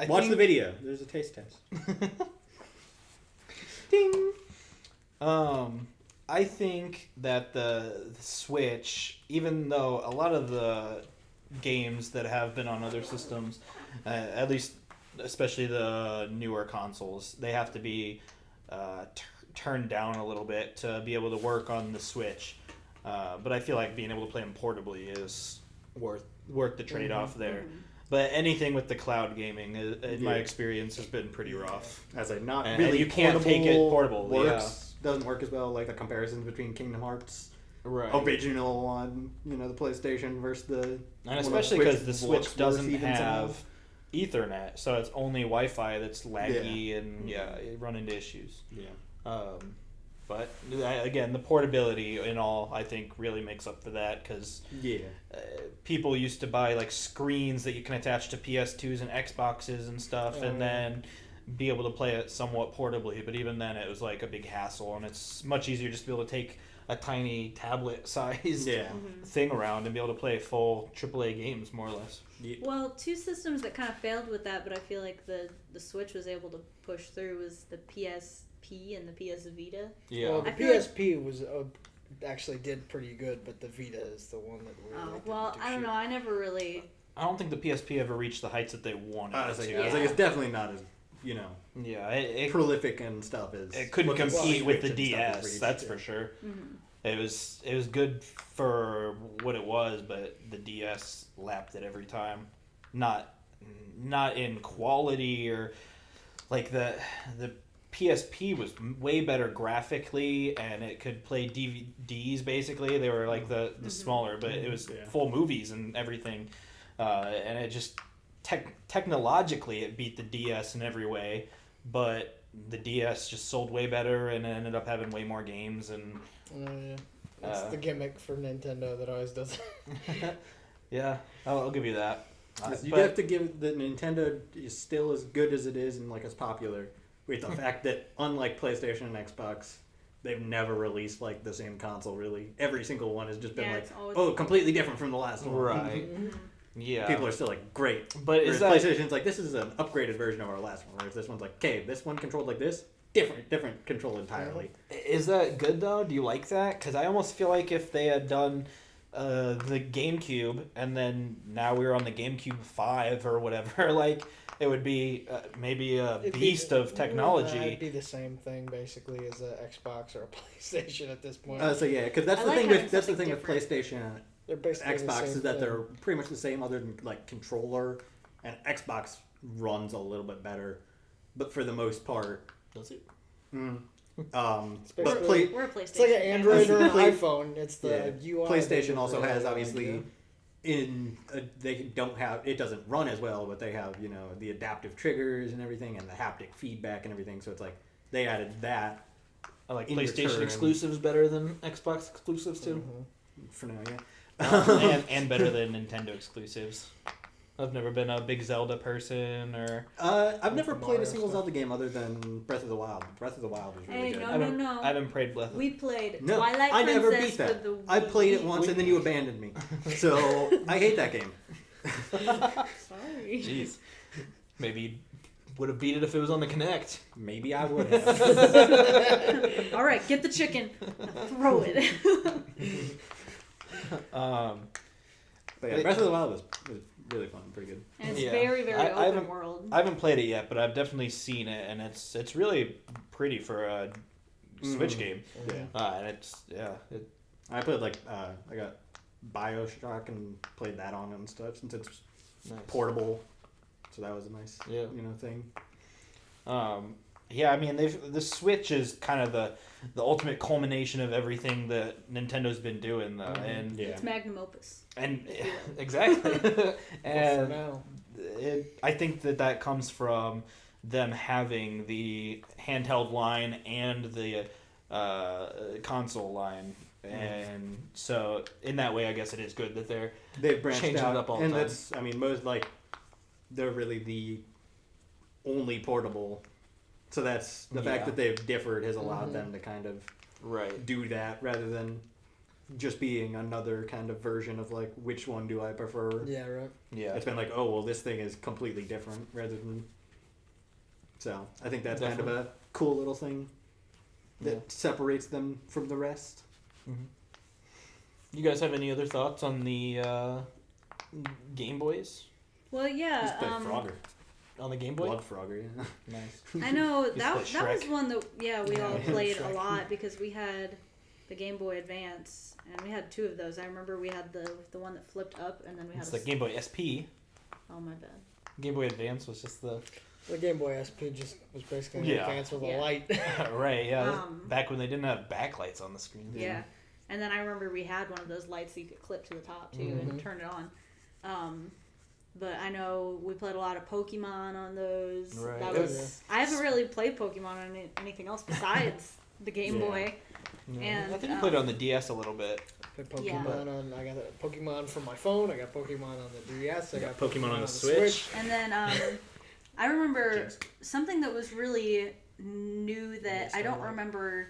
Watch think, the video. There's a taste test. Ding. I think that the Switch, even though a lot of the games that have been on other systems, at least especially the newer consoles, they have to be turned down a little bit to be able to work on the Switch. But I feel like being able to play them portably is worth the trade-off there. But anything with the cloud gaming, in my experience, has been pretty rough. As a not And really you can't take it portable, works, doesn't work as well. Like the comparisons between Kingdom Hearts Right. original on the PlayStation versus the And especially because the looks Switch doesn't worse even have Ethernet, so it's only Wi-Fi that's laggy and you run into issues. Yeah. But again, the portability in all, I think, really makes up for that because Yeah. people used to buy like screens that you can attach to PS2s and Xboxes and stuff, and then be able to play it somewhat portably. But even then, it was like a big hassle, and it's much easier just to be able to take a tiny tablet-sized thing around and be able to play full AAA games, more or less. Yeah. Well, two systems that kind of failed with that, but I feel like the Switch was able to push through was the PSP and the PS Vita. Yeah. Well, the I feel like- PSP was actually did pretty good, but the Vita is the one that really. Oh, didn't well, do I don't shit. know. I never really. I don't think the PSP ever reached the heights that they wanted I was it like, to. I was like, it's definitely not as Yeah, it prolific and stuff as it couldn't what the compete with the Switch and stuff has DS, reached. that's for sure. It was good for what it was, but the DS lapped it every time. Not in quality or like the PSP was way better graphically, and it could play DVDs basically. They were like the smaller, but it was full movies and everything, and it just technologically it beat the DS in every way, but the DS just sold way better and it ended up having way more games and. Yeah. That's the gimmick for Nintendo that always does it. Yeah, I'll give you that. You But- have to give the Nintendo is still as good as it is and like as popular with the fact that unlike PlayStation and Xbox, they've never released like the same console really. Every single one has just been like, it's always- oh, completely different from the last one. Right. Yeah. People are still like, great. But Whereas is that PlayStation's like, this is an upgraded version of our last one. Whereas this one's like, okay, this one controlled like this, different control entirely. is that good though? Do you like that? Because I almost feel like if they had done the GameCube and then now we were on the GameCube 5 or whatever, like it would be maybe a beast of technology. It'd be the same thing basically as a Xbox or a PlayStation at this point. So yeah, because that's I the like thing having with something different. PlayStation and They're basically the Xbox same is that thing. they're pretty much the same other than like controller, and Xbox runs a little bit better, but for the most part, Does it? It's but basically- We're a PlayStation. It's like an fan. Android or an Play- iPhone. It's the UI. PlayStation also has Yeah. obviously they don't have it doesn't run as well, but they have the adaptive triggers and everything and the haptic feedback and everything. So it's like they added that I like In PlayStation return- exclusives better than Xbox exclusives too, for now, yeah. and better than Nintendo exclusives. I've never been a big Zelda person, or I've never played Mario a single stuff. Zelda game other than Breath of the Wild. Breath of the Wild was really Hey, good. no. I haven't played Breath. We played No, Twilight I Princess never beat that. for the I played it Wii. once and then you abandoned me. So I hate that game. Sorry. Jeez, maybe would have beat it if it was on the Kinect. Maybe I would have. All right, get the chicken. Now throw it. But yeah, Breath of the Wild was really fun, pretty good. And it's Yeah. very, very I open haven't- world. I haven't played it yet, but I've definitely seen it, and it's really pretty for a Switch game. Yeah. And it's I played I got BioShock and played that on and stuff since it's nice. portable. So that was a nice Yeah. thing. Yeah, I mean, the Switch is kind of the ultimate culmination of everything that Nintendo's been doing, though, and Yeah. It's magnum opus. and exactly, For and now. I think that comes from them having the handheld line and the console line, and so in that way, I guess it is good that They've branched changing out, it up all the and time. that's they're really the only portable. So that's the fact Yeah. that they've differed has allowed them to kind of right. do that rather than just being another kind of version of like which one do I prefer. Yeah, right. Yeah, It's been like, oh well, this thing is completely different rather than. So I think that's kind of a cool little thing that Yeah. separates them from the rest. Mhm. You guys have any other thoughts on the Game Boys? Well, yeah. Just play Frogger, On the Game Boy? Love Frogger. Yeah. Nice. I know Just that play was Shrek. one that we all Yeah, played a Shrek. lot because we had the Game Boy Advance and we had two of those. I remember we had the one that flipped up and then we had It's the Game Boy SP. oh my bad. Game Boy Advance was just the The Game Boy SP just was basically an Yeah. advance with Yeah. a light. right. Yeah, Um, back when they didn't have backlights on the screen. Yeah. And then I remember we had one of those lights that you could clip to the top too and turn it on. But I know we played a lot of Pokemon on those. Right. That Oh, was I haven't really played Pokemon on anything else besides the Game Yeah. Boy. Yeah. And, I think I played it on the DS a little bit. Played Pokemon Yeah. on. I got a Pokemon for my phone. I got Pokemon on the DS. I got Pokemon on the Switch. And then I remember something that was really new that I don't remember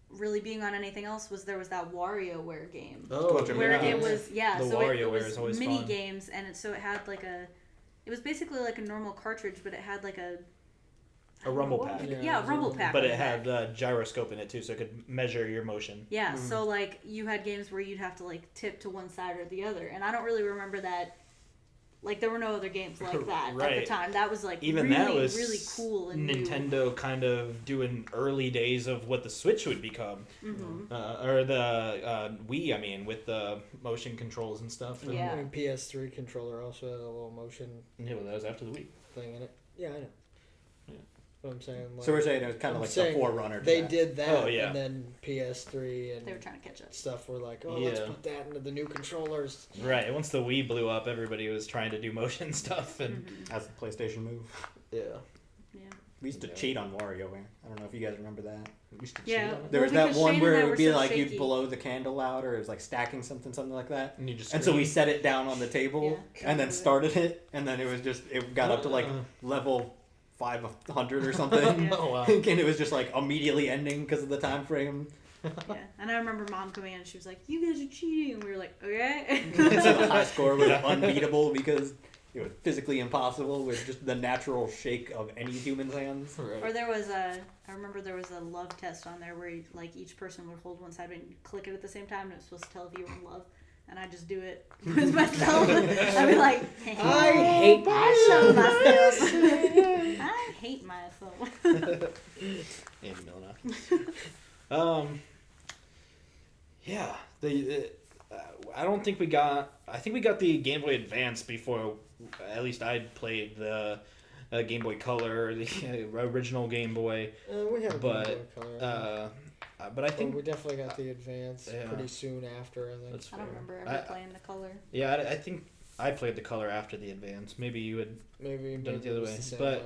really being on anything else was there was that WarioWare game. Oh, Where yeah. it was The so it WarioWare was is always mini fun. games and it had like it was basically like a normal cartridge but it had like a Rumble what pack. would it- Yeah, Rumble pack. But on it the had back. gyroscope in it too, so it could measure your motion. Yeah, so like you had games where you'd have to like tip to one side or the other, and I don't really remember that. Like there were no other games like that at the Right. time. That was like Even really, that was really cool and new. Nintendo kind of doing early days of what the Switch would become, or the Wii. I mean, with the motion controls and stuff. And, Yeah. I mean, PS3 controller also had a little motion yeah, well, that was after the Wii. thing in it. Yeah, I know. Yeah. What I'm saying. Like, So we're saying it was kind I'm of like the saying forerunner. To they that. did that, Oh, yeah. and then PS3 and They were trying to catch up. stuff were like, oh, let's Yeah. put that into the new controllers. Right. Once the Wii blew up, everybody was trying to do motion stuff, and That's the PlayStation move. yeah, Yeah. We used to Yeah. cheat on WarioWare. I don't know if you guys remember that. we used to Yeah. cheat on it. There was Well, that because one Shane where and I it were would be so like shaky. you'd blow the candle out, or it was like stacking something like that. And you just And so we scream. set it down on the table Yeah. and then started it, and then it got up to like level 500 or something. Oh wow. And it was just like immediately ending because of the time frame. Yeah. And I remember Mom coming in and she was like, "You guys are cheating," and we were like, "Okay." So the high score was unbeatable because it was physically impossible with just the natural shake of any human's hands. Right. Or there was I remember there was a love test on there where like each person would hold one side and click it at the same time and it was supposed to tell if you were in love. And I just do it with myself. I'd be like, I hate myself. myself. I hate myself. Andy Milonakis. Yeah. I don't think we got. I think we got the Game Boy Advance before. At least I played the Game Boy Color, the original Game Boy. We had a But, Game Boy Color. But I think we definitely got the Advance Yeah. pretty soon after, I think. that's I fair. don't remember ever playing the color. Yeah, I think I played the Color after the Advance. Maybe you had. Maybe done it the other was way, same but-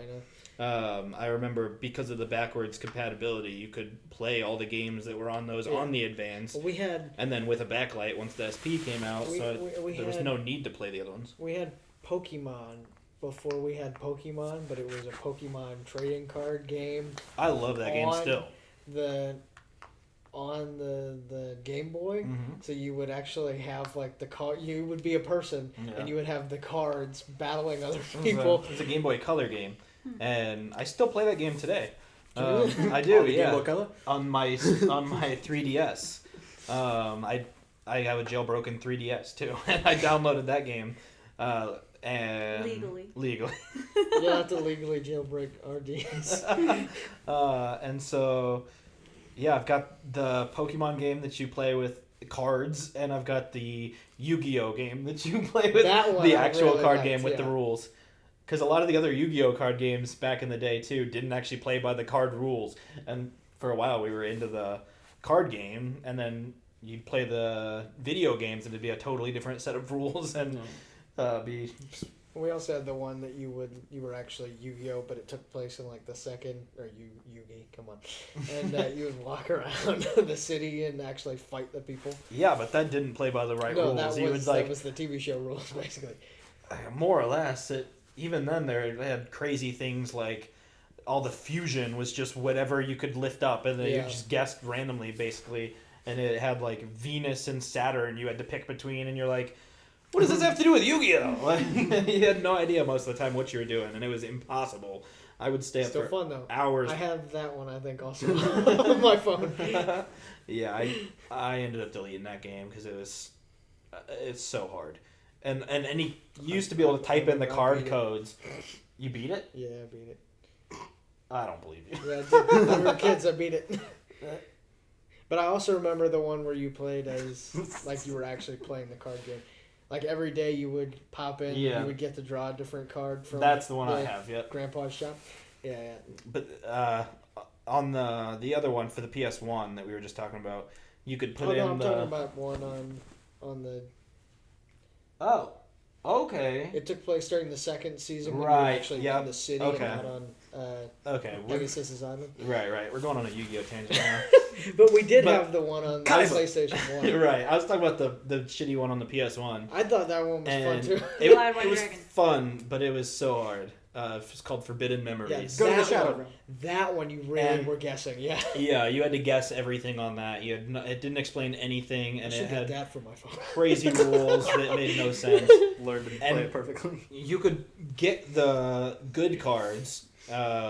lineup. I remember because of the backwards compatibility, you could play all the games that were on those on the Advance, Well, we had and then with a backlight once the SP came out, We- so we there was had- no need to play the other ones. we had Pokemon before we had Pokemon, but it was a Pokemon trading card game. I love that game on still. On the Game Boy, Mhm. so you would actually have like the card. You would be a person, and you would have the cards battling other people. It's a Game Boy Color game, and I still play that game today. Do you? I do, On the yeah. Game Boy Color? On my 3DS. I have a jailbroken 3DS too, and I downloaded that game. And legally. You have to legally jailbreak RDs. And so, yeah, I've got the Pokemon game that you play with cards, and I've got the Yu-Gi-Oh game that you play with the actual really card liked, game with the rules. Because a lot of the other Yu-Gi-Oh card games back in the day too didn't actually play by the card rules, and for a while we were into the card game, and then you'd play the video games, and it'd be a totally different set of rules, and be. We also had the one that you were actually Yu-Gi-Oh, but it took place in like the second, or Yugi, come on, and you would walk around the city and actually fight the people. Yeah, but that didn't play by the right No, rules. that was the TV show rules basically. More or less. Even then, they had crazy things like all the fusion was just whatever you could lift up, and then you just guessed randomly basically, and it had like Venus and Saturn you had to pick between, and you're like, what does this have to do with Yu-Gi-Oh? You had no idea most of the time what you were doing, and it was impossible. I would stay up for fun, though. hours. I have that one, I think, also on my phone. Yeah, I ended up deleting that game because it's so hard, and you used to be able to type in the card codes. You beat it? Yeah, I beat it. I don't believe you. Yeah, I did. When we were kids, I beat it. But I also remember the one where you played as like you were actually playing the card game. Like every day you would pop in, you would get to draw a different card from. That's the one I have. Yep. Grandpa's shop. Yeah. But on the other one for the PS1 that we were just talking about, you could put in I'm talking about one on the. Oh, okay. It took place during the second season when right. we were actually in the city, not on Pegasus Island. Right. We're going on a Yu-Gi-Oh tangent now. But we did have the one on PlayStation 1. Right. I was talking about the shitty one on the PS1. I thought that one was fun too. It was fun, but it was so hard. It's called Forbidden Memories. Go to the Shadow Realm. That one you really were guessing, yeah. Yeah, you had to guess everything on that. It didn't explain anything, and it had that for my phone. crazy rules that made no sense. Learned to play it perfectly. You could get the good cards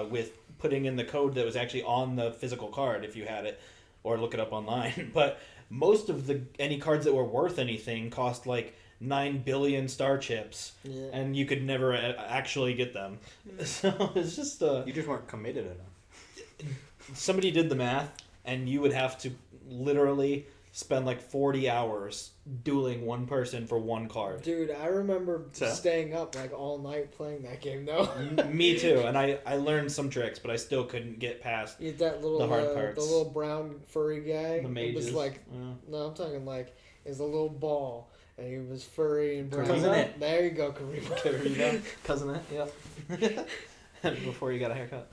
with putting in the code that was actually on the physical card if you had it, or look it up online. But most of any cards that were worth anything cost like 9 billion star chips, and you could never actually get them. So it's just you just weren't committed enough. Somebody did the math, and you would have to literally spend like 40 hours dueling one person for one card. Dude, I remember staying up like all night playing that game though. Me too, and I learned some tricks, but I still couldn't get past that little, the hard parts. The little brown furry guy. The mages. It was like, no, I'm talking like, it's a little ball. And he was furry and brown. Cousin It. There you go, Karima. Cousin It, yeah. Before you got a haircut.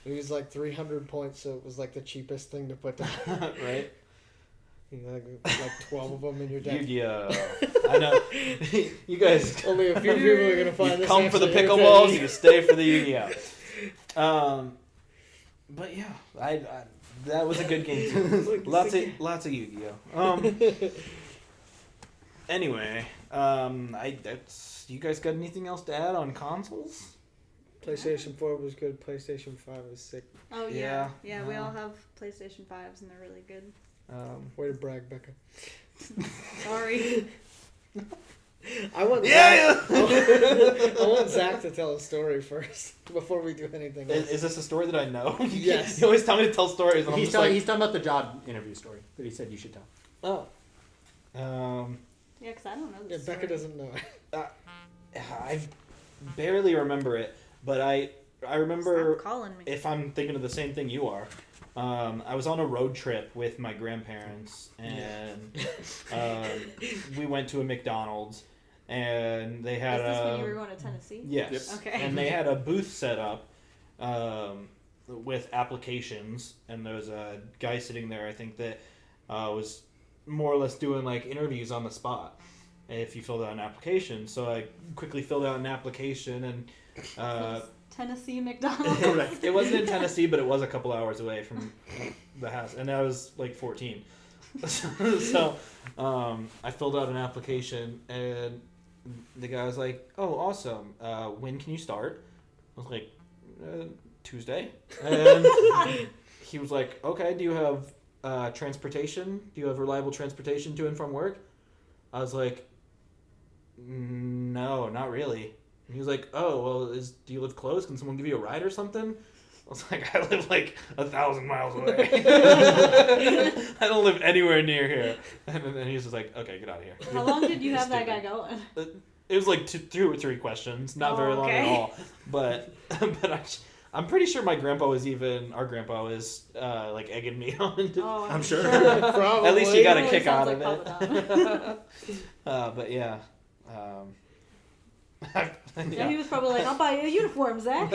It was like 300 points, so it was like the cheapest thing to put down. Right? You know, like 12 of them in your deck. Yu-Gi-Oh! I know. You guys... Only a few people are going to find you this. Come for the pickleballs, you stay for the Yu-Gi-Oh! But yeah, I that was a good game too. lots of Yu-Gi-Oh! Anyway, you guys got anything else to add on consoles? PlayStation 4 was good. PlayStation 5 was sick. Oh yeah. We all have PlayStation 5s and they're really good. Way to brag, Becca. Sorry. I want Zach to tell a story first before we do anything else. Is this a story that I know? Yes. You always tell me to tell stories. And He's talking about the job interview story that he said you should tell. Oh. Yeah, because I don't know this Becca doesn't know it. I barely remember it, but I remember, stop calling me. if I'm thinking of the same thing you are, I was on a road trip with my grandparents, and we went to a McDonald's, and they had Is this when you were going to Tennessee? Yes. Yep. Okay. And they had a booth set up with applications, and there was a guy sitting there, I think, that was more or less doing like interviews on the spot. if you filled out an application. So I quickly filled out an application, and Tennessee McDonald's. it wasn't in Tennessee, but it was a couple hours away from the house, and I was like 14. So I filled out an application, and the guy was like, "Oh, awesome. When can you start?" I was like, "Tuesday." And he was like, "Okay, do you have transportation? Do you have reliable transportation to and from work?" I was like, "No, not really." And he was like, "Oh, well, do you live close? Can someone give you a ride or something?" I was like, "I live like 1,000 miles away. I don't live anywhere near here." And then he was just like, "Okay, get out of here." How long did you have that guy going? It was like 2 or 3 questions, not very long at all. But I'm pretty sure our grandpa was like egging me on. I'm sure. Probably. At least you got a Really kick out sounds of like it. Papa But yeah. Yeah, he was probably like, "I'll buy you a uniform, Zach."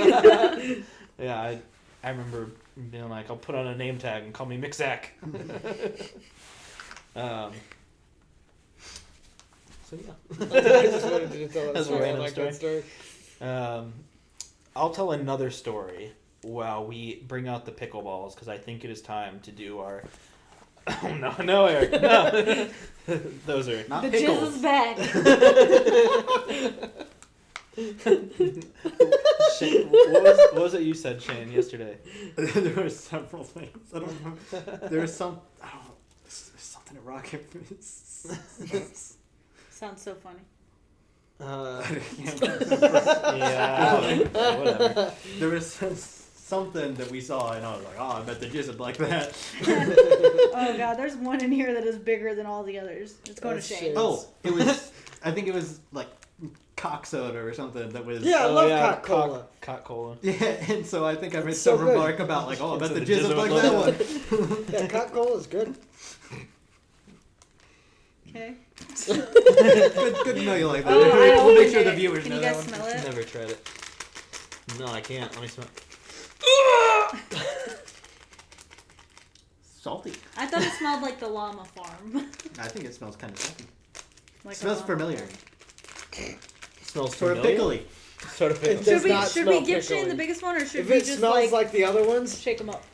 Yeah, I remember being like, "I'll put on a name tag and call me Mick-Zach." So yeah. I just wanted you to tell That's us a random like that story. I'll tell another story while we bring out the pickleballs, because I think it is time to do our... Oh, no, Eric, no. Those are... Not The pickles. jizz is back. Shane, what was it you said, Shane, yesterday? There were several things. I don't know. There was some. I don't know. There's something at Rocket. Sounds so funny. Yeah, whatever. There was something that we saw, and I was like, "Oh, I bet the jizz would like that." Oh god, there's one in here that is bigger than all the others. It's going to Shane. Oh, it was. I think it was like cock soda or something that was. Yeah, I love Coca-Cola. Coca-Cola. Yeah, and so I think I made It's so some good. remark about like, "Oh, I bet So the the jizz jizz would like would that love one." Yeah, Coca-Cola is good. Okay. Good to know you like that. Oh, I We'll make opened sure the it. viewers Can know you that guys one. smell it? Never tried it. No, I can't. Let me smell. Salty. I thought it smelled like the llama farm. I think it smells kind of salty. Like a Smells llama familiar. farm. Smells Sort of familiar? pickly. Sort of It pickle. does Should we not should smell we give Shane pickly. the biggest one, or should If we it just smells like the other ones, shake them up?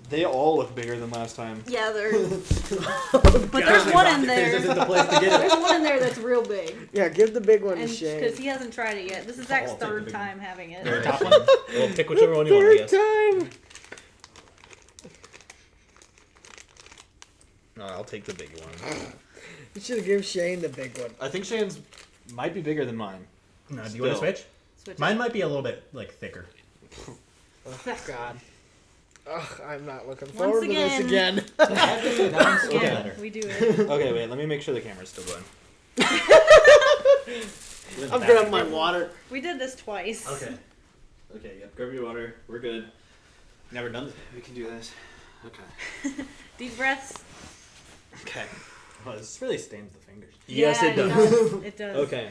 They all look bigger than last time. Yeah, they're. But there's one in This isn't there. the place to get There's it. one in there that's real big, yeah, give the big one to and Shane. because he hasn't tried it yet. This is Oh, Zach's I'll take the third big one. time having it. Very top one. Well, pick whichever one you want, I Third guess. time. No, I'll take the big one. You should have given Shane the big one. I think Shane's might be bigger than mine. No, do you wanna switch? Switch Mine might be a little bit like thicker. Oh, God. Ugh, I'm not looking Once forward to this again. again. it. Yeah, we do it. Okay, wait. Let me make sure the camera's still going. I'm gonna have my water. We did this twice. Okay. Okay. Yep. Grab your water. We're good. Never done this. We can do this. Okay. Deep breaths. Okay. Oh, this really stains the fingers. Yes, Yeah, it does. It does. Okay.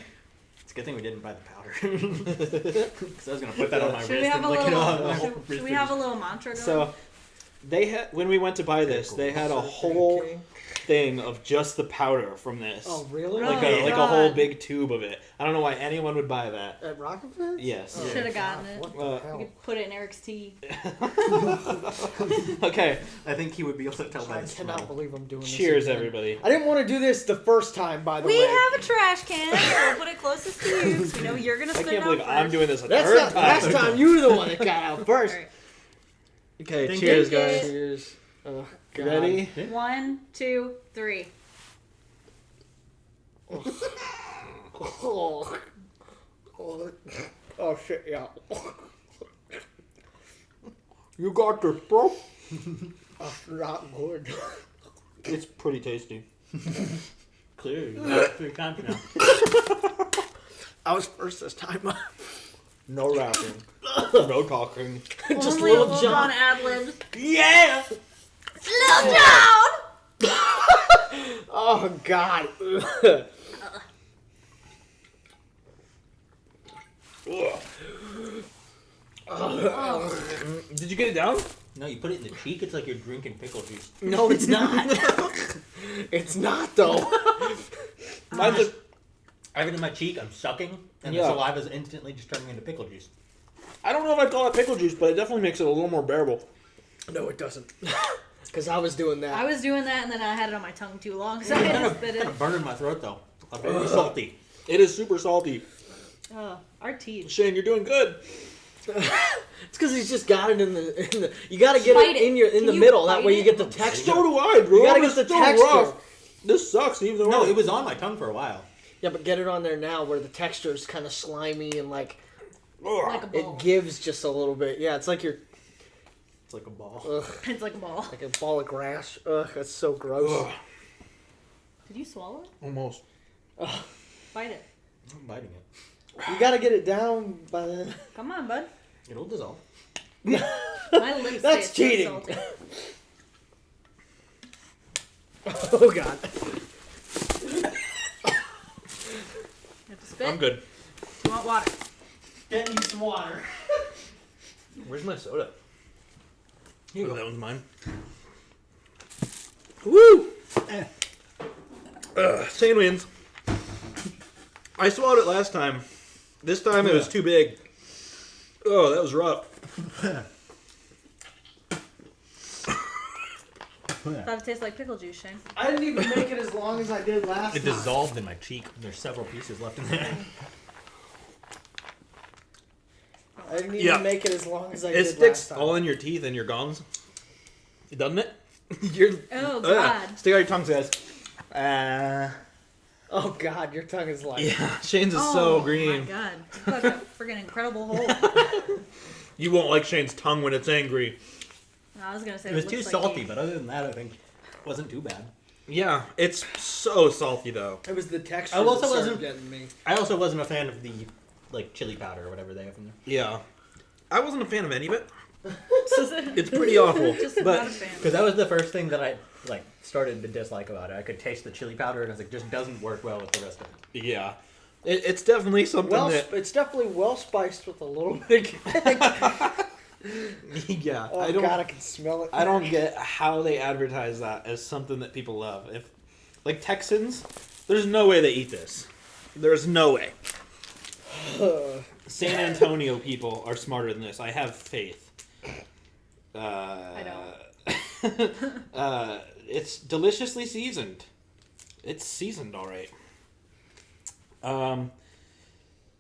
It's a good thing we didn't buy the powder. Because I was gonna put that on my Should wrist we have and a lick it little? off. My whole Should wrist we would have a just- little mantra going? So, they had when we went to buy this, they had a whole thing of just the powder from this. Oh, really? Like Oh, a whole God. big tube of it. I don't know why anyone would buy that. At Rockefeller? Yes. Should have gotten it. What Uh, the We hell? could put it in Eric's tea. Okay. I think he would be able to tell by I the cannot smell. believe I'm doing this. Cheers, again. everybody. I didn't want to do this the first time, by the We way. have a trash can. We'll put it closest to you because we know you're gonna I spit can't it out believe first. I'm doing this a That's third not time. last time. You were the one that got out first. Alright. Okay, Thank cheers, you. guys. Cheers. Oh, God. Ready? 1, 2, 3. Oh. Oh, shit, yeah. You got this, bro. That's not good. It's pretty tasty. Clearly, you got 3 times now. I was first this time. No rapping. No talking. Just Only Little Lil John. John ad-libs. Yeah! Lil John! Oh, God. Did you get it down? No, you put it in the cheek. It's like you're drinking pickle juice. No, it's not. It's not though. I have it in my cheek. I'm sucking, and the saliva is instantly just turning into pickle juice. I don't know if I'd call it pickle juice, but it definitely makes it a little more bearable. No, it doesn't. Because I was doing that. I was doing that, and then I had it on my tongue too long, so I had to spit it. Kind of burning my throat though. I'm very salty. It is super salty. Our teeth. Shane, you're doing good. It's because he's just got it in the. You got to get it in the middle. That way you get the texture. So do I, bro. You got to get the texture. Rough. This sucks. Even though No, it was on my tongue for a while. Yeah, but get it on there now where the texture is kind of slimy and like Like a ball. it gives just a little bit. Yeah, it's like you're. It's like a ball. Ugh, It's like a ball. like a ball of grass. Ugh, that's so gross. Ugh. Did you swallow it? Almost. Bite it. I'm biting it. You got to get it down by the. Come on, bud. It'll dissolve. My lips That's taste cheating. So salty. Oh God. You have to spit? I'm good. You want water? Get me some water. Where's my soda? Here you Oh, go. that one's mine. Woo! Shane wins. I swallowed it last time. This time it was too big. Oh, that was rough. Thought it tasted like pickle juice, Shane. I didn't even make it as long as I did last It time. dissolved in my cheek. There's several pieces left in there. I didn't even make it as long as I did It sticks last time. all in your teeth and your gums. Doesn't it? You're, Oh, God. Stick out your tongue, guys. Oh God, your tongue is like. Yeah, Shane's is so green. Oh, my God. It's like a freaking incredible hole. You won't like Shane's tongue when it's angry. I was going to say It was looks too like salty, you. but other than that, I think it wasn't too bad. Yeah, it's so salty though. It was the texture. I also that started wasn't- getting me. I also wasn't a fan of the chili powder or whatever they have in there. Yeah, I wasn't a fan of any of it. It's pretty awful, Just not a but fan. Because that was the first thing that I started to dislike about it. I could taste the chili powder, and I was like, just doesn't work well with the rest of it. yeah, it's definitely something that. It's definitely well spiced with a little bit. Yeah, Oh I don't. God, I can smell it. I don't get how they advertise that as something that people love. If, like Texans, there's no way they eat this. There's no way. San Antonio people are smarter than this. I have faith. I don't. It's deliciously seasoned. It's seasoned all right.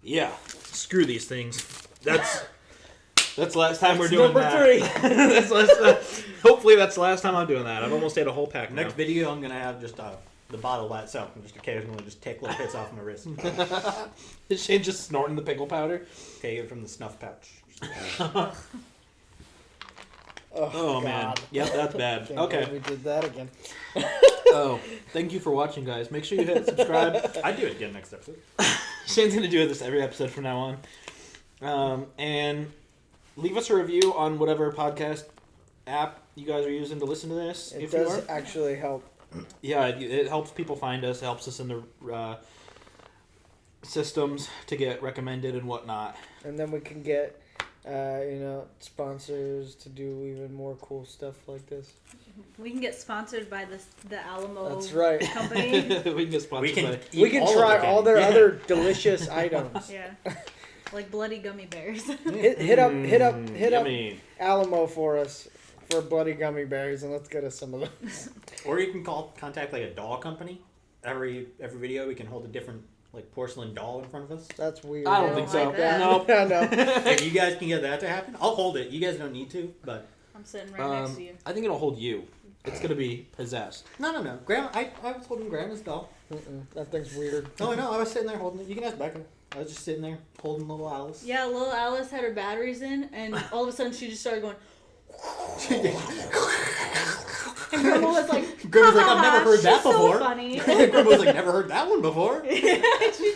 Yeah. Screw these things. That's the last time we're doing number that. 3. That's last, hopefully that's the last time I'm doing that. I've almost ate a whole pack now. Next video, I'm gonna have just the bottle by itself, and just occasionally just take little bits off my wrist. Is Shane just snorting the pickle powder? Take it from the snuff pouch. Oh man. God. Yep, that's bad. Can't Okay. believe we did that again. Oh, thank you for watching, guys. Make sure you hit subscribe. I'd do it again next episode. Shane's gonna do this every episode from now on. And leave us a review on whatever podcast app you guys are using to listen to this. It if does you are. actually help. Yeah, it helps people find us. It helps us in the systems to get recommended and whatnot. And then we can get, sponsors to do even more cool stuff like this. We can get sponsored by the Alamo That's right. company. We can get sponsored We can by. eat We can all try of the all their candy. other delicious items. Yeah. Like bloody gummy bears. Hit up Yummy. Alamo for us for bloody gummy bears, and let's get us some of those. Or you can contact like a doll company. Every video we can hold a different porcelain doll in front of us. That's weird. I don't I think don't so. like that. Nope. I know. If you guys can get that to happen, I'll hold it. You guys don't need to, but I'm sitting right next to you. I think it'll hold you. It's gonna be possessed. no. Grandma, I was holding Grandma's doll. That thing's weird. Oh no, I was sitting there holding it. You can ask Becca. I was just sitting there holding little Alice. Yeah, little Alice had her batteries in, and all of a sudden she just started going. And Grandma was like, Grandma's like, I've never heard that she's so before. funny. Grandma was like, never heard that one before. She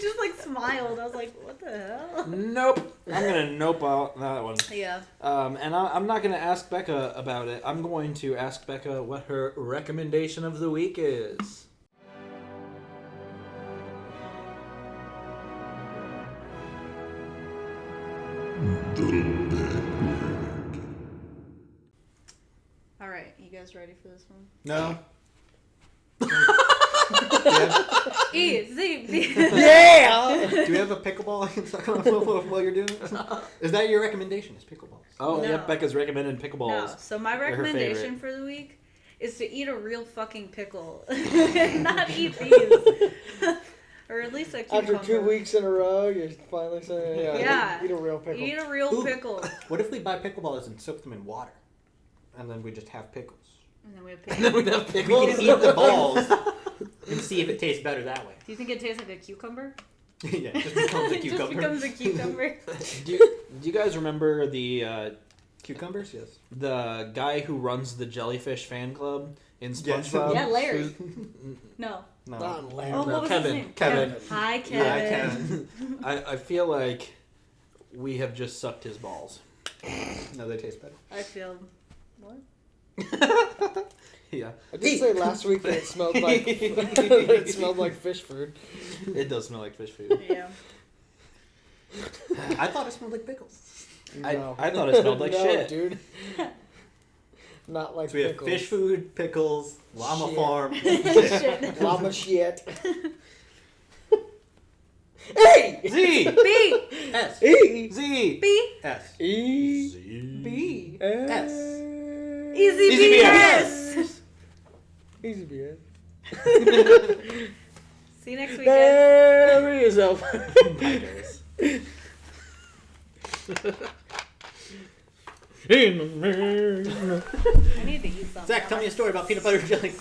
just smiled. I was like, what the hell? Nope. I'm gonna nope out that one. Yeah. And I'm not gonna ask Becca about it. I'm going to ask Becca what her recommendation of the week is. guys ready for this one? No. Easy. Yeah! Do we have a pickleball I can suck on while you're doing this? Is that your recommendation? Is pickleballs? Oh, No. yeah, Becca's recommended pickleballs. No. So my They're her recommendation favorite. for the week is to eat a real fucking pickle, and not eat these, or at least a cucumber. After 2 weeks in a row, you're finally saying, Yeah. eat a real pickle. Eat a real Ooh. pickle, What if we buy pickleballs and soak them in water, and then we just have pickles? and then we have And then pickle. we'd have We pickles. can eat the balls and see if it tastes better that way. Do you think it tastes like a cucumber? Yeah, it just becomes a It cucumber. just becomes a cucumber. do you guys remember Cucumbers, yes. the guy who runs the jellyfish fan club in Yes. SpongeBob? Yeah, Larry. Who's- No. No. Not Larry. Oh, No, what was Kevin. his name? Kevin. Hi, Yeah, Kevin. Kevin. I feel like we have just sucked his balls. No, they taste better. I feel. What? Yeah, I did say last week that it smelled like that it smelled like fish food. it does smell like fish food. Yeah. I thought it smelled like pickles. No. I thought it smelled like no, shit. dude. Not like So we have pickles. fish food, pickles, llama Shit. farm. Shit. Llama shit. Hey! Z B. S. E. Z B. S. E. Z. B. S. Easy Easy BS. Easy BS. See you next week, guys. There he is. Bye, guys. I need to eat something. Zach, tell me a story about peanut butter and jelly.